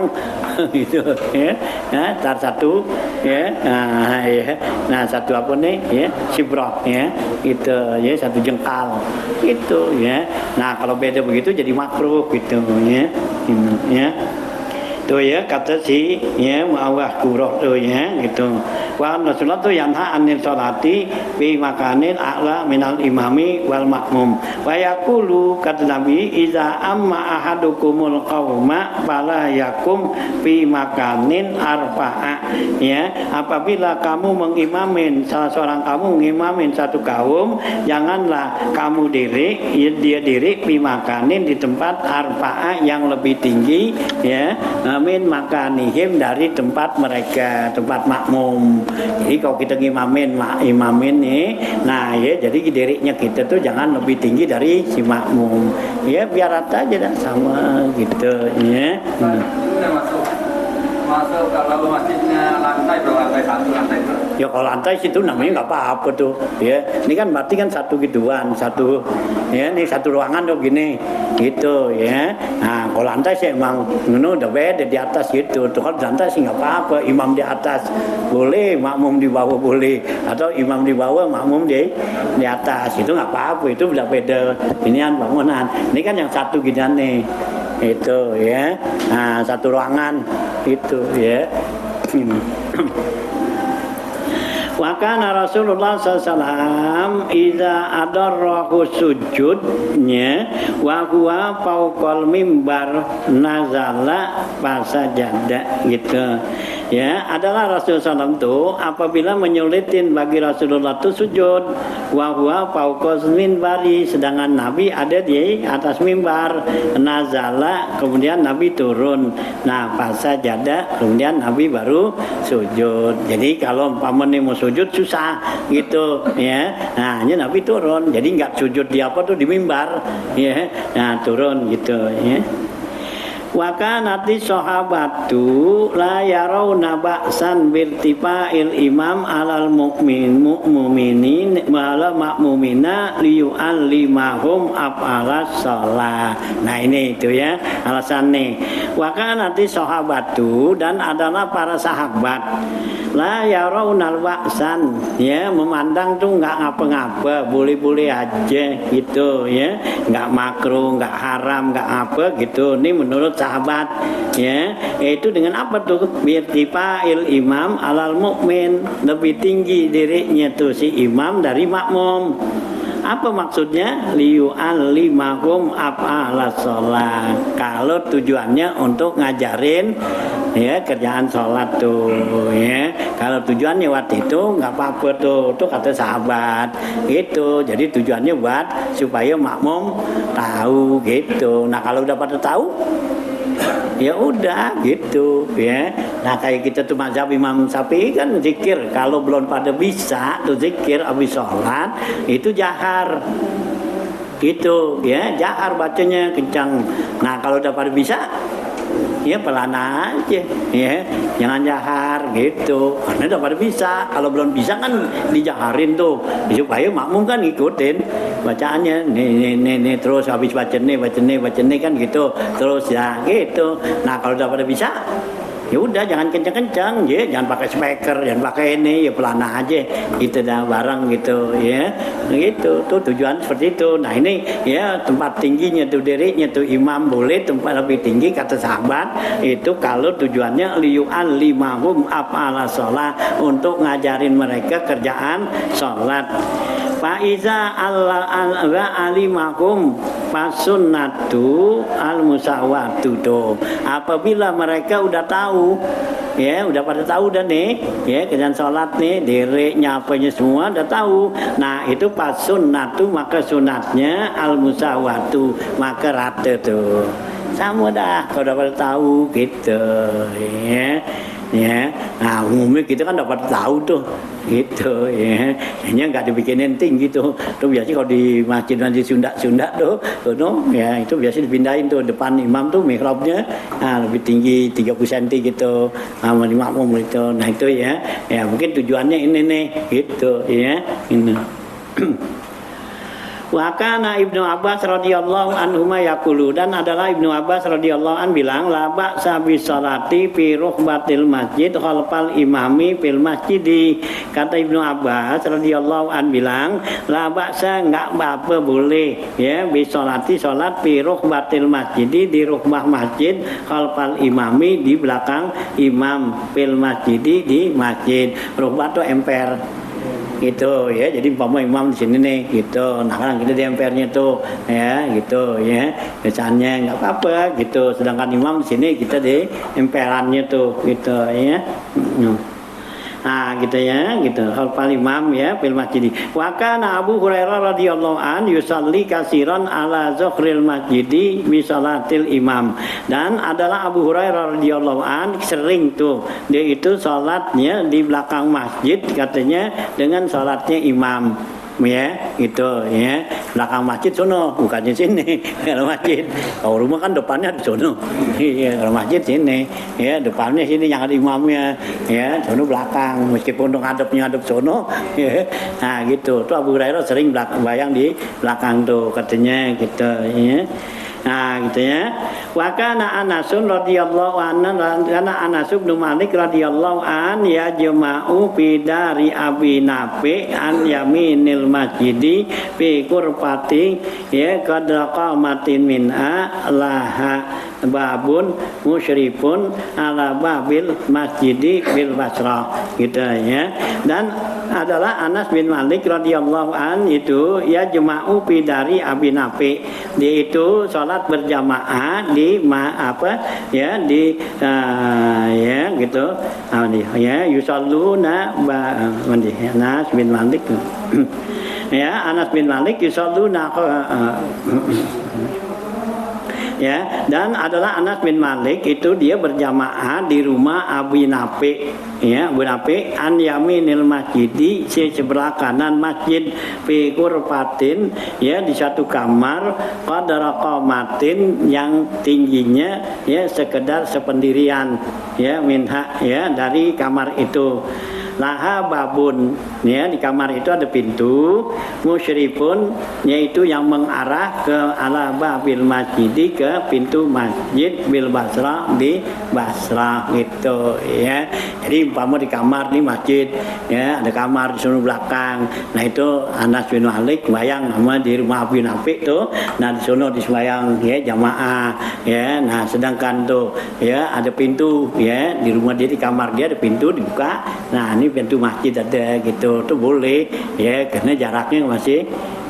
gitu ya. Nah tar satu ya, nah satu apa nih ya, sibroh ya gitu ya, satu jengkal gitu ya. Nah kalau beda begitu jadi makruh gitu ya, ya tuh ya kata si ya Muawiyah Qurrah tuh ya gitu. Wa Rasulullah tuh yanha anil sholati fi makanin a'la minal imami wal makmum. Wa yaqulu kata Nabi iza amma ahadukumul qauma fala yakum fi makanin arfa'a. Ya, apabila kamu mengimamin salah seorang kamu mengimamin satu kaum, janganlah kamu diri ya, dia diri fi makanin di tempat arfa'a yang lebih tinggi ya, min makanihim dari tempat mereka, tempat makmum. Jadi kalau kita ngimamin nih, nah ya jadi dirinya kita tuh jangan lebih tinggi dari si makmum. Ya biar rata aja dah sama gitu ya. Masuk kalau masjidnya lantai berapa, lantai satu, lantai dua? Ya kalau lantai situ namanya nggak apa-apa tuh ya. Ini kan berarti kan satu gituan, satu ya, ini satu ruangan tuh gini gitu ya. Nah kalau lantai sih emang udah beda di atas gitu. Tuh kalau di lantai sih nggak apa-apa, imam di atas boleh, makmum di bawah boleh, atau imam di bawah, makmum di atas, itu nggak apa-apa, itu udah beda inian bangunan. Ini kan yang satu ginian nih itu ya, nah satu ruangan itu ya. Wa kana Rasulullah sallallahu idza adarrahu sujudnya wa huwa fawqal mimbar nazala fasajada gitu. Ya, adalah Rasulullah SAW itu apabila menyulitin bagi Rasulullah itu sujud wa huwa fawqal minbari, sedangkan Nabi ada di atas mimbar, nazala kemudian Nabi turun. Nah, fasajada kemudian Nabi baru sujud. Jadi kalau umpamanya mau sujud susah gitu ya. Nah, hanya Nabi turun. Jadi enggak sujud di apa tuh di mimbar ya. Nah, turun gitu ya. Wa kanati sahabatu la yarawna ba'san birtifa'il imam alal mu'minin wala ma'mumina liyu'allimahum af'alas shalah. Nah ini itu ya alasannya. Wa kanati sahabatu, dan adalah para sahabat la yarawna ba'san ya, memandang tuh enggak ngapa-ngapa, boleh-boleh aja gitu ya, enggak makruh, enggak haram, enggak apa gitu. Ini menurut sahabat ya, yaitu dengan apa tuh, birtifa'il imam alal mukmin, lebih tinggi dirinya tuh si imam dari makmum. Apa maksudnya? Liyu'allimahum af'alas shalah. Kalau tujuannya untuk ngajarin ya kerjaan sholat tuh ya. kalau tujuannya buat itu nggak apa-apa tuh kata sahabat gitu. Jadi tujuannya buat supaya makmum tahu gitu. Nah kalau udah pada tahu ya udah gitu ya. Nah kayak kita tuh mazhab Imam Syafi'i kan zikir kalau belum pada bisa tuh zikir habis sholat itu jahar gitu ya, jahar bacanya kencang. Nah kalau udah pada bisa ya pelan aja ya, jangan jahar gitu karena udah pada bisa. Kalau belum bisa kan dijaharin tuh supaya makmum kan ngikutin bacaannya nih terus habis baca nih kan gitu terus ya gitu. Nah kalau udah pada bisa ya udah jangan kencang-kencang ya, jangan pakai speaker, jangan pakai ini ya pelan aja gitu dah bareng gitu ya gitu tuh tujuan seperti itu. Nah ini ya tempat tingginya tuh dirinya tuh imam boleh tempat lebih tinggi kata sahabat itu kalau tujuannya liyu'an limahum af'ala sholat untuk ngajarin mereka kerjaan sholat. Faiza alimakum fasunnatu al-musawatu tuh. Apabila mereka udah tahu ya, udah pada tahu dah nih ya kerjaan sholat nih, dereknya apanya semua udah tahu. Nah itu fasunnatu maka sunatnya al-musawatu maka rata tuh. Sama dah kalau udah pada tahu gitu ya. Ya, nah umumnya kita kan dapat tahu tuh gitu ya, hanya nggak dibikinin tinggi gitu. Tuh biasanya kalau di masjid Sunda tuh ya itu biasa dipindahin tuh depan imam tuh mihrabnya lebih tinggi 30 cm gitu sama di makmum gitu. Nah itu ya mungkin tujuannya ini nih gitu ya ini. Wa kana Ibnu Abbas radhiyallahu anhu yaqulu, dan adalah Ibnu Abbas radhiyallahu an bilang la ba'sa bi sholati fi ruhbatil masjid khalfal imami fil masjid. Kata Ibnu Abbas radhiyallahu an bilang la ba'sa enggak apa boleh ya bi sholati salat fi ruhbatil masjid di rumah masjid khalfal imami di belakang imam fil masjid di masjid. Ruhbah itu emper gitu ya, jadi umpama imam di sini nih gitu, nah kan kita di empernya tuh ya gitu ya, biasanya nggak apa-apa gitu, sedangkan imam di sini kita di emperannya tuh gitu ya. Nah gitu ya gitu khalfal imam ya fil masjid. Wa kana Abu Hurairah radhiyallahu an yusalli katsiran ala zuhril masjid bi salatil imam. Dan adalah Abu Hurairah radhiyallahu an sering tuh dia itu salatnya di belakang masjid katanya dengan salatnya imam ya gitu ya, belakang masjid sono bukannya sini. Kalau masjid kalau rumah kan depannya di sono ya, kalau masjid sini ya depannya sini yang ada imamnya ya, sono belakang meskipun ngadep sono ya. Nah gitu tuh Abu Hurairah sering bayang di belakang tuh katanya gitu ya. Nah gitu ya. Wa kana Anasun radhiyallahu anhu, karena Anas bin Malik radhiyallahu an ya jama'u fi dari Abi Nafi an yaminil masjidi fi qurfati ya qad qamatin minha laha babun musyrifun ala babil masjidi bil Basrah gitu ya. Dan adalah Anas bin Malik radhiyallahu an itu ya jama'u fi dari Abi Nafi, dia itu salat berjamaah di ya di ya gitu ya yusalluna Anas bin Malik ya Anas bin Malik yusalluna ya. Dan adalah Anas bin Malik itu dia berjamaah di rumah Abu Nafi ya, Abu Nafi an yaminil masjidi sebelah kanan masjid fi qurfatin ya, di satu kamar qadara qamatin yang tingginya ya sekedar sependirian ya minha ya dari kamar itu. Laha babun ya, di kamar itu ada pintu musyrifun yaitu yang mengarah ke ala babil masjid, ke pintu masjid bil Basrah di Basrah gitu ya. Jadi umpama di kamar di masjid ya ada kamar di sana belakang. Nah itu Anas bin Malik bayang sama di rumah Abu Nafi tuh. Nah di sana disembayang ya jamaah ya. Nah sedangkan tuh ya ada pintu ya di rumah dia, di kamar dia ada pintu dibuka. Nah ini ini pintu masjid ada gitu, tuh boleh ya, karena jaraknya masih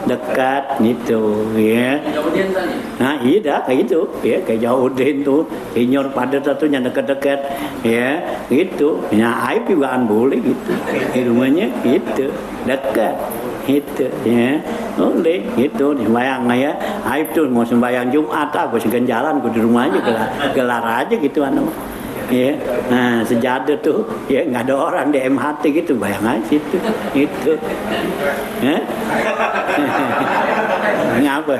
dekat gitu ya. Kemudian tadi. Nah iya dah kayak gitu ya, kayak Jauhdin tuh inyor pada satunya dekat-dekat ya gitu. Nah Aib juga kan boleh gitu di rumahnya gitu dekat gitu ya, boleh gitu sembahyang ya. Aib tuh mau sembahyang Jumat aku segan jalan aku di rumah aja gelar aja gitu anu ya. Nah sejadah tuh ya nggak ada orang di MHT gitu, bayang aja situ itu ya. Ngapa?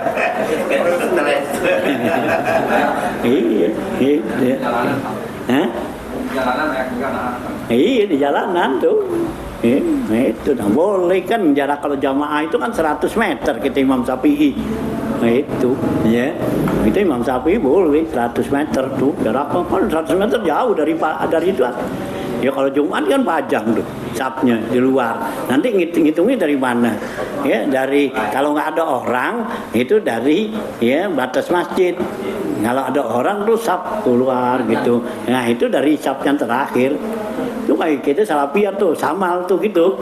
Iya, iya. Hah? Jalanan ya juga nah. Iya di jalanan tuh. Itu dah boleh kan, jarak kalau jamaah itu kan 100 meter kita Imam Syafi'i. Nah itu ya. Itu Imam Syafi'i boleh 100 meter tuh. Jarak kan 100 meter jauh dari itu. Ya kalau Jumat kan pajang tuh sapnya di luar. Nanti ngitungnya dari mana? Ya dari kalau nggak ada orang itu dari ya batas masjid. Kalau ada orang tuh sap keluar gitu. Nah itu dari sap yang terakhir. Itu kayak kita Salafiyah tuh, Samal tuh gitu.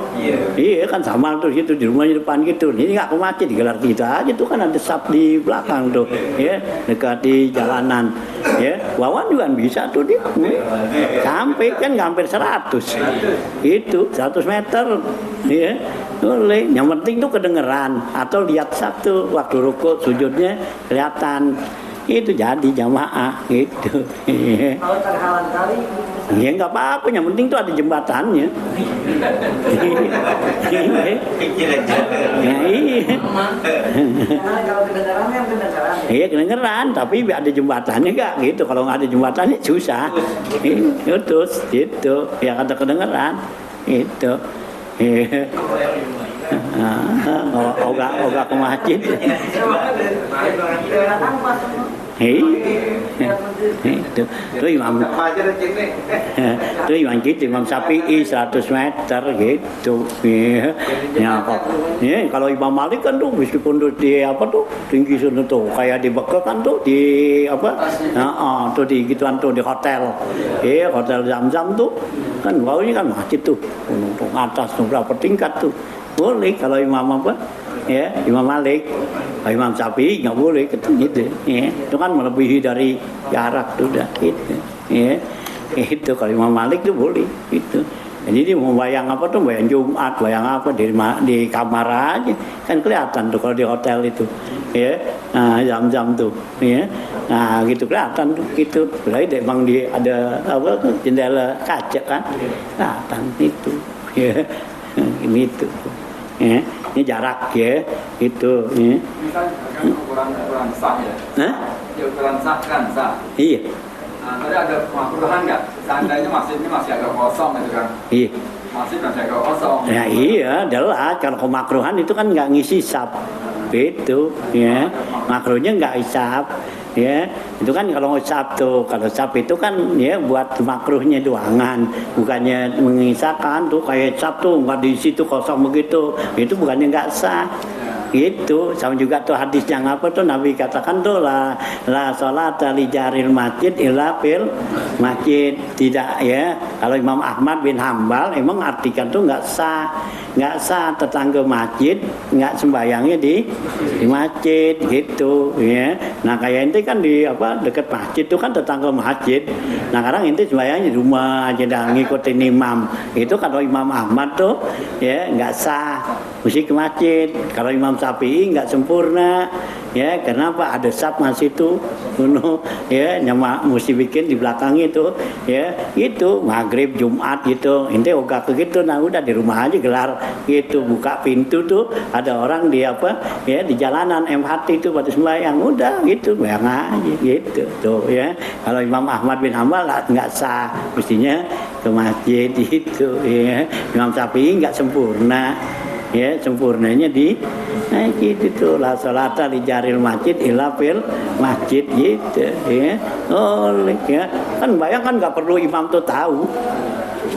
Iya kan Samal tuh gitu di rumahnya depan gitu. Ini nggak ke masjid, digelar kita aja tuh kan ada sap di belakang tuh, ya dekat di jalanan. Ya, Wawan juga bisa tuh dia. Sampai kan hampir 100. Itu 100 meter. Ya, boleh. Yang penting tuh kedengeran atau lihat satu waktu rukuk sujudnya kelihatan. Itu jadi jamaah gitu. Kalau terhalang kali Ya nggak apa-apa, yang penting tuh ada jembatannya. Ya iya. karena kalau kedengaran yang kedengaran. Iya kedengeran, tapi ada jembatannya nggak gitu. Kalau nggak ada jembatannya susah. Terus gitu, ya kata kedengeran itu. Ogah ke masjid. Itu Imam gitu, Imam Syafi'i 100 meter gitu. Ya, kalau Imam Malik kan tuh meskipun tuh di apa tuh tinggi sana tuh kayak di Mekah kan tuh di apa? Tuh di gituan tuh di hotel. Hotel Zam-Zam tuh kan bawahnya kan masjid tuh. Untuk atas tuh berapa tingkat tuh. Boleh kalau Imam apa? Ya, Imam Malik, Imam Syafi'i nggak boleh gitu. Ya, itu kan melebihi dari jarak tuh dah gitu. Ya, itu kalau Imam Malik tuh boleh gitu. Jadi dia mau bayang apa tuh, bayang Jumat, bayang apa di kamar aja kan kelihatan tuh kalau di hotel itu. Ya, jam-jam tuh. Ya, nah gitu kelihatan tuh gitu. Berarti emang di ada apa jendela kaca kan, kelihatan itu. Ya, ini tuh. Ya, ini jarak ya, itu. Ya. Misalnya ukuran sah ya. Hah? Ya ukuran sah kan sah. Iya. Nah, tadi ada kemakruhan nggak? Seandainya masjidnya masih agak kosong gitu kan? Iya. Masjid masih agak kosong. Ya iya, jelas kalau kemakruhan itu kan nggak ngisi sap, itu ya. Makruhnya nggak isap. Ya, itu kan kalau sap tuh, kalau sap itu kan ya buat makruhnya doangan, bukannya mengisahkan tuh kayak sap tuh nggak di situ kosong begitu, itu bukannya nggak sah. Itu sama juga tuh hadis yang apa tuh Nabi katakan tuh la sholata li jaril masjid illa fil masjid. Tidak ya, kalau Imam Ahmad bin Hambal emang artikan tuh nggak sah tetangga masjid nggak sembayangnya di masjid gitu ya. Nah kayak ente kan di apa dekat masjid tuh kan tetangga masjid. Nah sekarang ente sembayangnya di rumah aja dah ngikutin imam. Itu kalau Imam Ahmad tuh ya nggak sah, mesti ke masjid. Kalau Imam Syafi'i nggak sempurna ya, kenapa ada sap masih itu ya nyama mesti bikin di belakang itu ya, itu maghrib Jumat gitu ente ogah ke gitu. Nah udah di rumah aja gelar gitu, buka pintu tuh ada orang di apa ya di jalanan MHT itu pada sembahyang, udah gitu bayang aja gitu tuh ya. Kalau Imam Ahmad bin Hambal nggak sah, mestinya ke masjid itu ya. Imam Syafi'i nggak sempurna ya, sempurnanya di gitu tuh la sholata li jaril masjid illa fil masjid gitu ya. Oleh ya kan bayang kan nggak perlu imam tuh tahu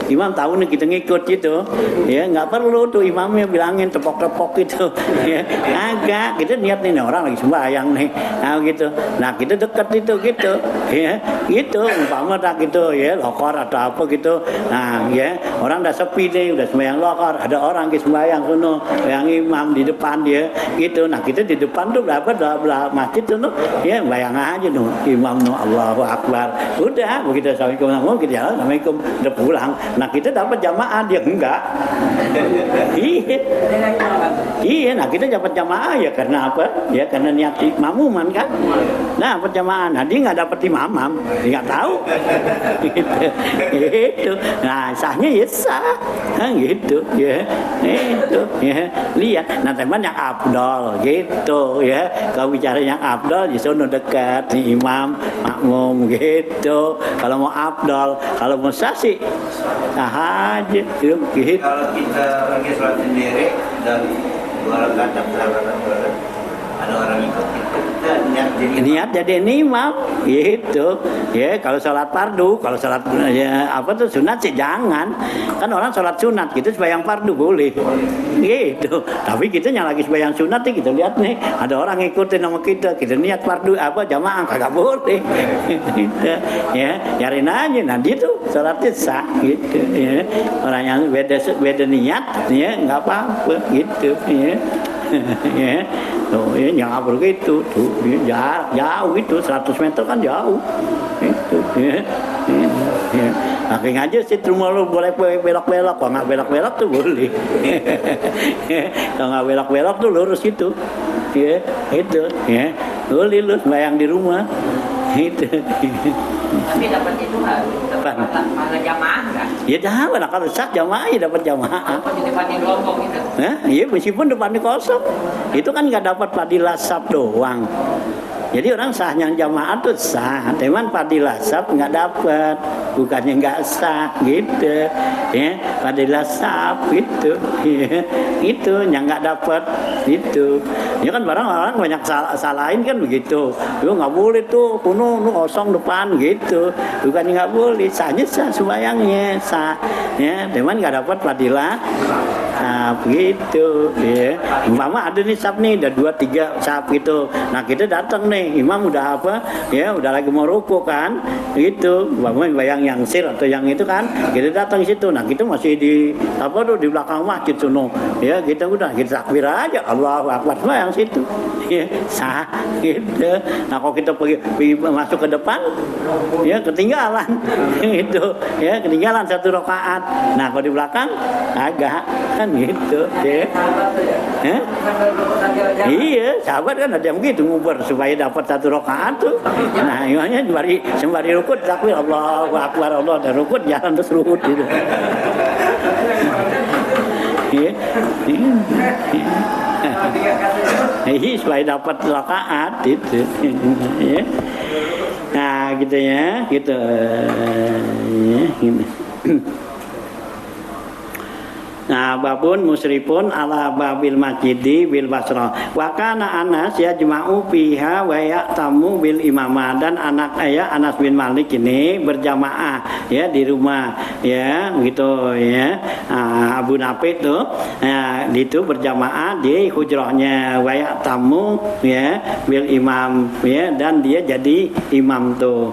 imam tahu nih kita ngikut gitu, ya nggak perlu tuh imamnya bilangin tepok-tepok gitu, ya agak kita niat nih orang lagi sembahyang nih, nah gitu, nah kita dekat itu gitu, ya gitu, umpama tak gitu, ya lokor atau apa gitu, nah ya orang udah sepi nih, udah sembahyang lokor, ada orang ke sembahyang kuno, yang imam di depan dia, gitu, nah kita di depan tuh berapa masjid tuh, ya bayang aja tuh imam tuh Allahu Akbar, udah begitu assalamualaikum kita jalan assalamualaikum udah pulang, nah kita dapat jamaah dia enggak, iya, nah kita dapat jamaah ya karena apa? Ya karena niat imamuman kan, nah dapat jamaah, nah dia nggak dapat imamam, dia nggak tahu, gitu, nah sahnya ya sah, nah, gitu, ya, itu, ya, lihat, nah teman yang abdol, gitu, ya, kalau bicara yang abdol, di sono dekat di imam, makmum, gitu, kalau mau abdol, kalau mau sasi, nah aja, gitu. Kalau kita lagi sholat sendiri dan 2 rakaat ada orang ikut kita niat jadi imam gitu ya. Kalau sholat fardu, kalau sholat ya, apa tuh sunat sih jangan, kan orang sholat sunat gitu sembahyang fardu boleh gitu, tapi kita yang lagi sembahyang sunat nih kita lihat nih ada orang ngikutin sama kita niat fardu apa jamaah kagak boleh gitu ya, biarin aja nanti tuh sholatnya sah gitu ya. Orang yang beda niat ya nggak apa-apa gitu ya. Ya, tuh, ya jangan begitu, tuh, jauh itu 100 meter kan jauh, itu, ya, ya. Makin aja sih rumah lu boleh belok-belok, kalau nggak belok-belok tuh boleh, kalau nggak belok-belok tuh lurus itu, ya, itu, ya, boleh lu bayang di rumah, itu. Tapi dapat itu dapat pahala jamaah kan? Ya dapat, kalau sah jamaah ya dapat jamaah. Apa di depannya kelompok gitu? Nah, iya meskipun depannya kosong, itu kan nggak dapat fadilah sab doang. Jadi orang sahnya jamaah tuh sah, teman fadilah sab nggak dapat, bukannya nggak sah gitu, ya fadilah sab gitu, ya itu yang nggak dapat itu. Ya kan barang orang banyak salahin kan begitu, lu nggak boleh tuh kuno lu kosong depan gitu, bukannya nggak boleh, sahnya sah sembayangnya sah, ya teman nggak dapat fadilah sab gitu, ya. Umpama ada nih sab nih, ada 2-3 sab gitu, nah kita datang nih, imam udah apa, ya udah lagi mau ruku kan, gitu, umpama bayang yang sir atau yang itu kan, kita datang situ, nah kita masih di apa tuh di belakang masjid sono, ya kita udah kita takbir aja, Allahu Akbar yang situ, ya sah, gitu. Nah kalau kita pergi masuk ke depan, ya ketinggalan, gitu, ya ketinggalan 1 rakaat. Nah kalau di belakang agak kan gitu, ya. Iya, sahabat kan ada yang begitu ngubur supaya dapat 1 rakaat tuh. Nah, imannya sembari rukun takbir Allahu Akbar, Allah dan rukun jalan terus rukun gitu. Iya. Iya, supaya dapat rakaat itu. Ya. Nah, gitu ya, gitu. Ya, gitu. Nah, babun musrifun ala babil masjidi bil Basrah. Wa kana Anas yajma'u fiha wa ya'tamu bil imamah, dan anak ayah Anas bin Malik ini berjamaah ya di rumah ya gitu ya. Nah, Abu Nafi itu ya, itu berjamaah di hujrahnya wa ya'tamu ya bil imam ya, dan dia jadi imam tuh.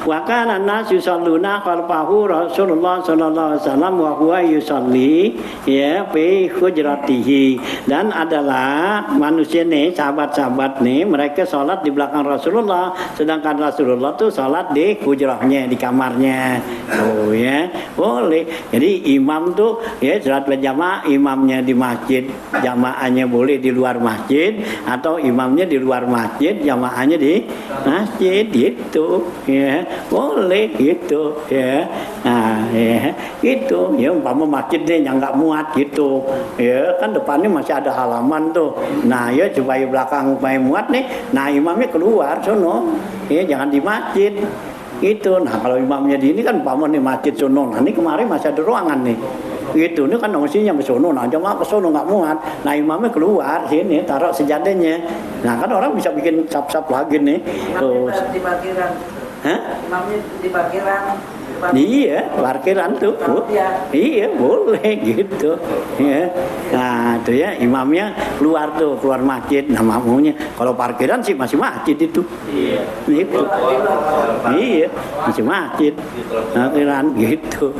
Wa kana Anas yusalluna khalfahu Rasulullah sallallahu alaihi wasallam wa huwa yusalli ya fi hujratihi, dan adalah manusia nih sahabat-sahabat nih mereka sholat di belakang Rasulullah, sedangkan Rasulullah tuh sholat di hujrahnya, di kamarnya. Oh ya boleh, jadi imam tuh ya sholat berjamaah, imamnya di masjid, jamaahnya boleh di luar masjid, atau imamnya di luar masjid, jamaahnya di masjid gitu ya, boleh gitu ya. Nah ya gitu ya, umpama masjidnya yang nggak muat gitu ya, kan depannya masih ada halaman tuh, nah ya supaya belakang supaya muat nih, nah imamnya keluar sono ya, jangan di masjid gitu. Nah kalau imamnya di ini kan umpama nih masjid sono, nah ini kemarin masih ada ruangan nih gitu, ini kan mestinya besono, nah jamaah ke sono nggak muat, nah imamnya keluar sini taruh sejadahnya, nah kan orang bisa bikin sap-sap lagi nih tuh. Di parkiran. Hah? Imamnya di parkiran. Iya, parkiran tuh. Iya, boleh gitu. Ya. Nah, itu ya imamnya keluar tuh, keluar masjid. Nah, makmumnya kalau parkiran sih masih masjid itu. Iya. Gitu. Iya, masih masjid. Parkiran gitu.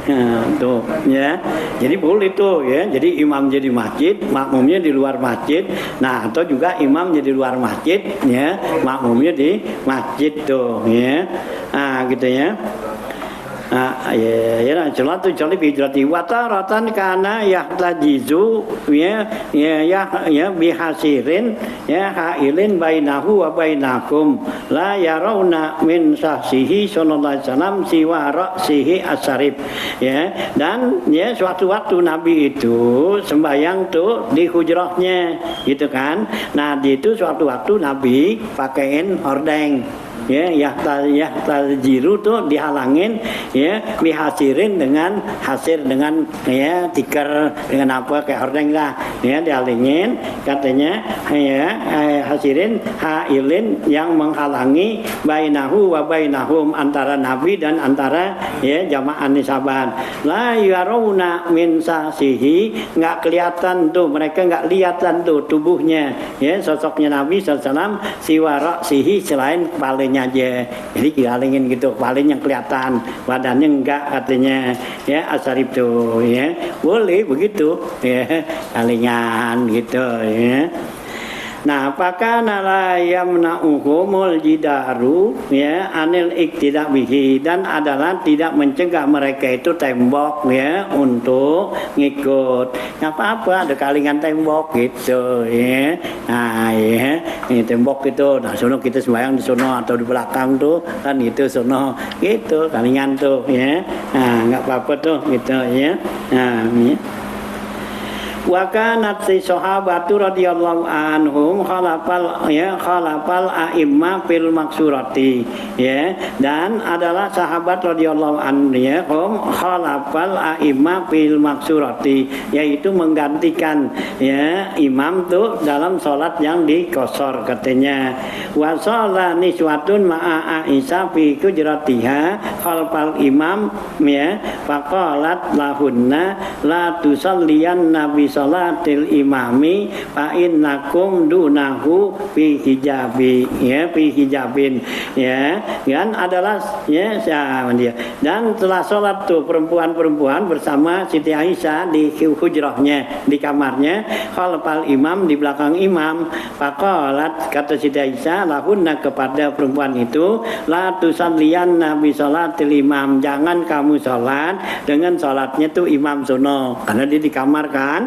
Nah, tuh ya. Jadi boleh tuh ya. Jadi imam jadi masjid, makmumnya di luar masjid. Nah, atau juga imam jadi luar masjid ya, makmumnya di masjid tuh ya. Nah, gitu ya. Ya salatu jali bi hijrati wa taratan kana yahtajizu ya bihasirin ya hailin bainahu wa bainakum la yarawna min sahsihi sallallahu alaihi wasallam siwa ra'sihi asyarif ya. Dan ya suatu waktu Nabi itu sembahyang tuh di hujrahnya gitu kan. Nah di itu suatu waktu Nabi pakaiin hordeng ya, yahtajiru tuh dihalangin ya, bihasirin dengan hasir, dengan ya tikar, dengan apa kayak hordeng lah ya, dihalingin katanya ya, hasirin hailin yang menghalangi bainahu wa bainahum, antara Nabi dan antara ya jamaah nisaban. La yarawna min sasihi, nggak kelihatan tuh, mereka nggak lihatan tuh tubuhnya ya, sosoknya Nabi SAW siwara sihi, selain kepalanya aja. Jadi dihalingin gitu, kepalanya yang kelihatan, badannya enggak katanya ya, asarib tuh ya, boleh begitu ya, halingan gitu ya. Nah, apakah la yamna'uhumul jidaru ya anil iktidak bihi, dan adalah tidak mencegah mereka itu tembok ya untuk ngikut. Nggak apa-apa, ada kalingan tembok gitu ya. Nah, ya, ini tembok itu. Nah, sono kita sembahyang di sono atau di belakang tuh kan itu sono gitu, kalingan tuh ya. Nah, nggak apa-apa tuh gitu ya. Nah, ya. Wa kanat si sahabatu radhiyallahu anhum khalafal a'imma fil maksurati ya, dan adalah sahabat radhiyallahu anhum khalafal a'imma fil maksurati, yaitu menggantikan ya imam tuh dalam salat yang dikosor katanya. Wa shalla niswatun ma'a Aisyah fi hujratiha khalfal imam ya, faqalat lahunna la tusalliyan nabi salatil imami fa innakum dunahu fi hijabi ya, fi hijabin ya, kan adalah ya dia. Dan telah sholat tuh perempuan-perempuan bersama Siti Aisyah di hujrahnya, di kamarnya, khalfal imam, di belakang imam. Faqalat, kata Siti Aisyah, lahunna, kepada perempuan itu, la tusalliyan nabi salatil imam, jangan kamu sholat dengan sholatnya tuh imam sono, karena dia di kamar kan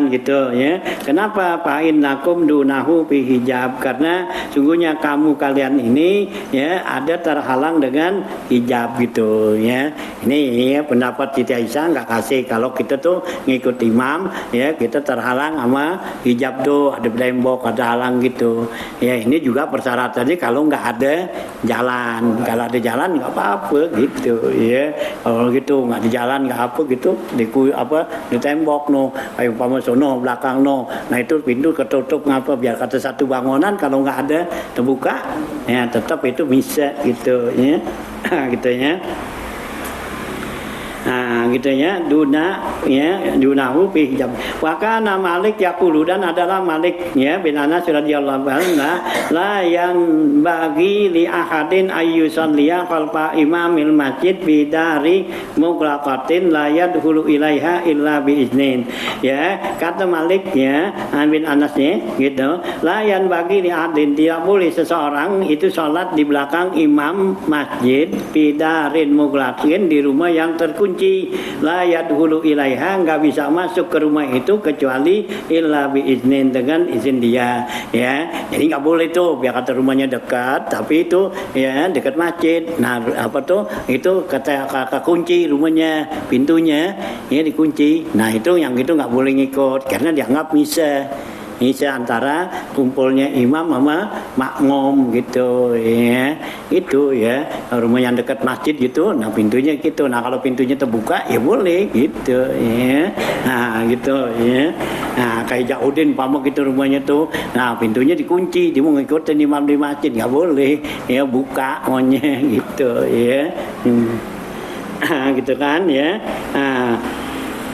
gitu ya. Kenapa? Fa innakum dunahu fi hijab, karena sungguhnya kalian ini ya ada terhalang dengan hijab gitu ya. Ini ya pendapat Siti Aisyah, nggak kasih kalau kita tuh ngikut imam ya, kita terhalang sama hijab tuh, ada tembok, ada halang gitu ya. Ini juga persyaratannya kalau nggak ada jalan, kalau ada jalan nggak apa-apa gitu ya. Kalau gitu nggak di jalan nggak apa gitu, di tembok no, ayo paman sono belakang no, nah itu pintu ketutup ngapa, biar kata satu bangunan kalau nggak ada terbuka ya, tetap itu bisa gitu ya. Gitu ya. Nah, gitu ya, dunahu fi hijab. Wa kana Malik yaqulu, dan adalah Malik ya bin Anas radhiyallahu anhu, la yang bagi li ahadin ayyusalliya khalfa imamil masjid bi dari mughlaqatin la yadkhulu ilaiha illa bi iznin. Ya, kata Malik ya bin Anas ya, gitu. La yang bagi li ahadin, tidak boleh seseorang itu salat di belakang imam masjid bi darin mughlaqin, di rumah yang terkunci, la yadkhulu ilaiha, enggak bisa masuk ke rumah itu kecuali illa bi iznin, dengan izin dia ya. Jadi enggak boleh tuh, biar kata rumahnya dekat tapi itu ya dekat masjid. Nah, apa tuh itu kata kunci rumahnya, pintunya ya dikunci. Nah, itu yang itu enggak boleh ngikut karena dianggap misah. Ini antara kumpulnya imam sama makmum gitu ya. Itu ya, rumah yang dekat masjid gitu, nah pintunya gitu. Nah, kalau pintunya terbuka ya boleh gitu ya. Nah, gitu ya. Nah, kayak Jaudin pamuk gitu rumahnya tuh. Nah, pintunya dikunci, dia mau ngikutin imam di masjid nggak boleh. Ya buka maunya gitu ya. gitu kan ya.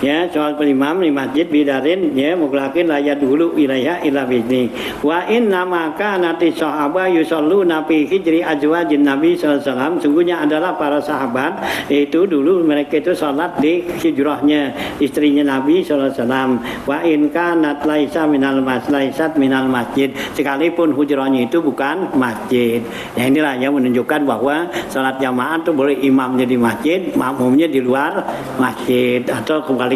Ya, soal pelimam di masjid bidarin ya muglakin layat dulu ilaiha ila bizni wa inna maka nati sahaba yusalluna fi hijri azwajin nabi sallallahu alaihi wasallam. Sungguhnya adalah para sahabat itu dulu mereka itu salat di hijrahnya istrinya Nabi sallallahu alaihi wasallam. Wa in kanat laisa laisat minal masjid, sekalipun hujrahnya itu bukan masjid. Nah inilah yang menunjukkan bahwa salat jamaah itu boleh imamnya di masjid, makmumnya di luar masjid atau kebalikannya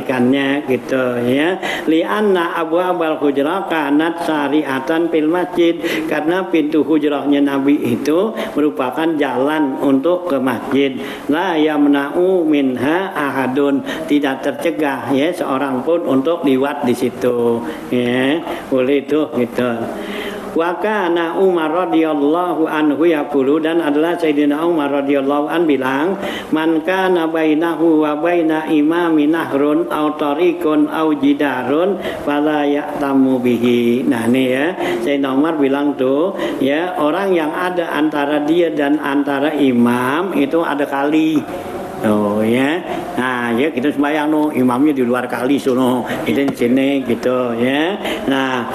gitu ya. Lianna abwabal hujrah kanat syariatan fil masjid, karena pintu hujrahnya Nabi itu merupakan jalan untuk ke masjid. La yamna'u minha ahadun, tidak tercegah ya seorang pun untuk liwat di situ ya. Boleh itu gitu. Wa kana Umar radhiyallahu anhu yaqulu, dan adalah Sayyidina Umar radhiyallahu an bilang, man kana bainahu wa baina imami nahrun aw tariqun aw jidarun fala ya'tamu bihi. Nah ini ya Sayyidina Umar bilang tuh ya, orang yang ada antara dia dan antara imam itu ada kali. Oh ya, nah ya kita sembahyang no, imamnya di luar kali sono, itu di sini gitu ya. Nah,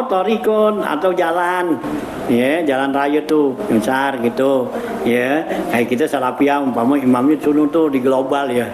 torikon atau jalan, ya jalan raya tuh besar gitu, ya kayak kita salafiyah umpama imamnya sono tuh di global ya,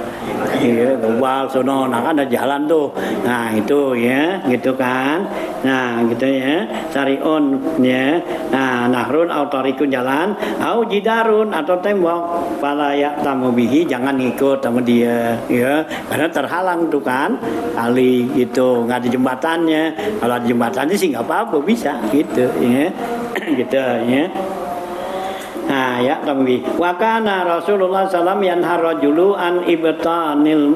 ya global sono, nah kan ada jalan tuh, nah itu ya gitu kan, nah gitu ya, sarion ya, nah nahrun atau torikon jalan, atau jidarun atau tembok, palayak tamu bihi, jangan ikut sama dia ya, karena terhalang tuh kan kali gitu, nggak ada jembatannya. Kalau ada jembatannya sih nggak apa-apa, bisa gitu ya. Gitu ya. Nah ya tambi wa kana Rasulullah sallallahu yanhar rajulu an ibtanil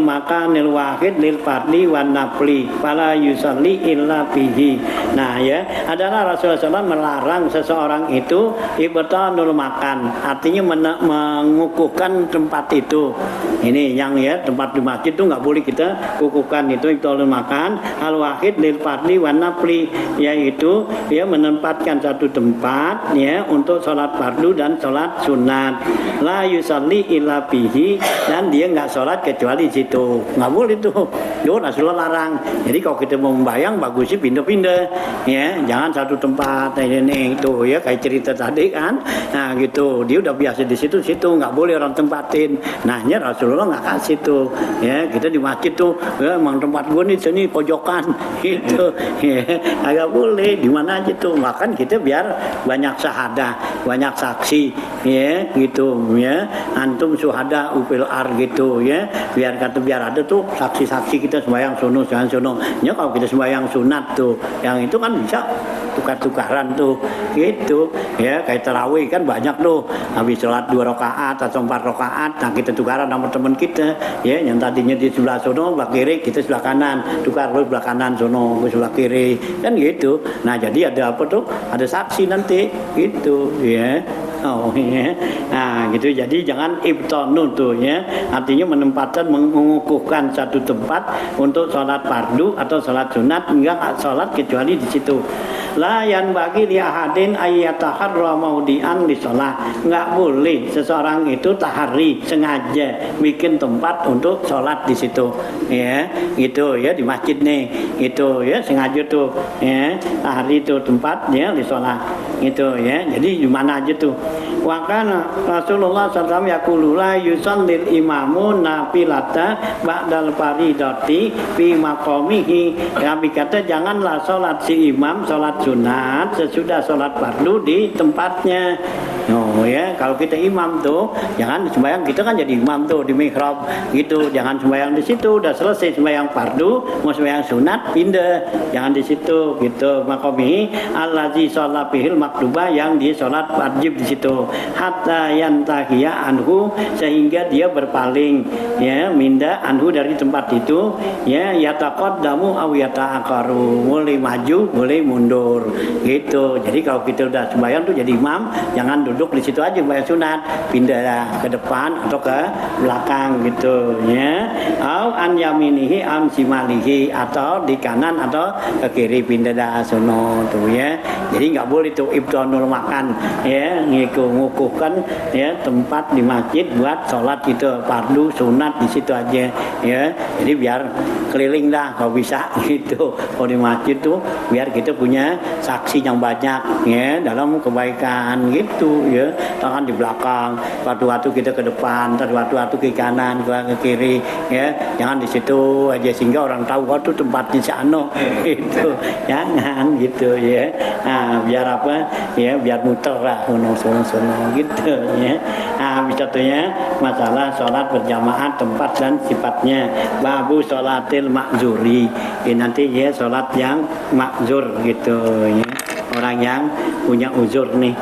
makanil wahid lil fardhi wan nafli fala yusalli illa bihi. Nah ya adalah Rasulullah SAW melarang seseorang itu ibtanul makan, artinya mengukuhkan tempat itu. Ini yang ya tempat di masjid itu nggak boleh kita kukuhkan, itu ibtanul makan al wahid lil fardhi wan nafli, yaitu ya menempatkan satu tempat ya untuk sholat fardu dan sholat sunat. La yusalli illa bihi, dan dia nggak sholat kecuali di situ, nggak boleh tuh. Yo Rasulullah larang. Jadi kalau kita mau membayang bagusnya pindah-pindah ya, jangan satu tempat ini itu ya, kayak cerita tadi kan. Nah gitu, dia udah biasa di situ nggak boleh orang tempatin. Nahnya Rasulullah nggak kasih tuh ya, kita di masjid tuh ya, emang tempat gue nih sini pojokan gitu ya, agak boleh di mana aja tuh. Makan kita biar banyak syahadah, banyak saksi ya gitu ya, antum syuhada upil ar gitu ya, biar ada tuh saksi-saksi kita sembahyang sono jangan sono ya. Kalau kita sembahyang sunat tuh yang itu kan bisa tukar-tukaran tuh gitu ya, kayak tarawih kan banyak tuh, habis sholat 2 rakaat atau 4 rakaat, nah kita tukaran sama teman kita ya, yang tadinya di sebelah sono sebelah kiri, kita sebelah kanan, tukar lu sebelah kanan sono gue sebelah kiri kan gitu. Nah jadi ada apa tuh, ada saksi nanti gitu ya. Oh ya, nah gitu. Jadi jangan ibtonu tuh ya, artinya menempatkan, mengukuhkan satu tempat untuk sholat fardu atau sholat sunat, enggak sholat kecuali di situ. La yan bagi liahadin ayyataharra maudian li sholat, enggak boleh seseorang itu tahari sengaja bikin tempat untuk sholat di situ ya, gitu ya, di masjid nih itu ya, sengaja tuh ya, tahari itu tempatnya di sholat gitu ya. Jadi di mana aja tuh. Wa kana Rasulullah sallallahu alaihi wasallam la yusallil imamu nafilata ba'dal faridati fi maqamihi. Nabi kata janganlah sholat si imam sholat sunat sesudah sholat fardu di tempatnya. Oh ya, kalau kita imam tuh jangan sembahyang, kita kan jadi imam tuh di mihrab gitu, jangan sembahyang di situ, udah selesai sembahyang fardu mau sembahyang sunat pindah, jangan di situ gitu. Maqamihi allazi shalla bihil maktubah, yang dia sholat wajib di situ, hatta yantahiya anhu, sehingga dia berpaling ya, minda anhu dari tempat itu ya, yataqaddamu aw yata'akharu, boleh maju boleh mundur gitu. Jadi kalau kita udah sembahyang tuh jadi imam, jangan duduk di situ aja bayar sunat, pindah ke depan atau ke belakang gitu ya. Au an yaminihi am simalihi, atau di kanan atau ke kiri pindah dah sono tuh ya. Jadi nggak boleh tuh ibtonul makan ya, ngukuhkan ya tempat di masjid buat sholat gitu, fardu sunat di situ aja ya. Jadi biar keliling dah kalau bisa gitu. Kalau di masjid tuh biar kita punya saksi yang banyak ya dalam kebaikan gitu ya. Tangan di belakang, waktu-waktu kita ke depan, waktu-waktu ke kanan, ke kiri ya. Jangan di situ aja sehingga orang tahu waktu tempatnya si Ano gitu. Jangan gitu ya. Nah, biar apa? Ya biar muter lah sono gitu ya. Nah, satunya masalah sholat berjamaah tempat dan sifatnya. Babu sholatil makzuri. Ini nanti ya sholat yang makzur gitu ya. Orang yang punya uzur nih.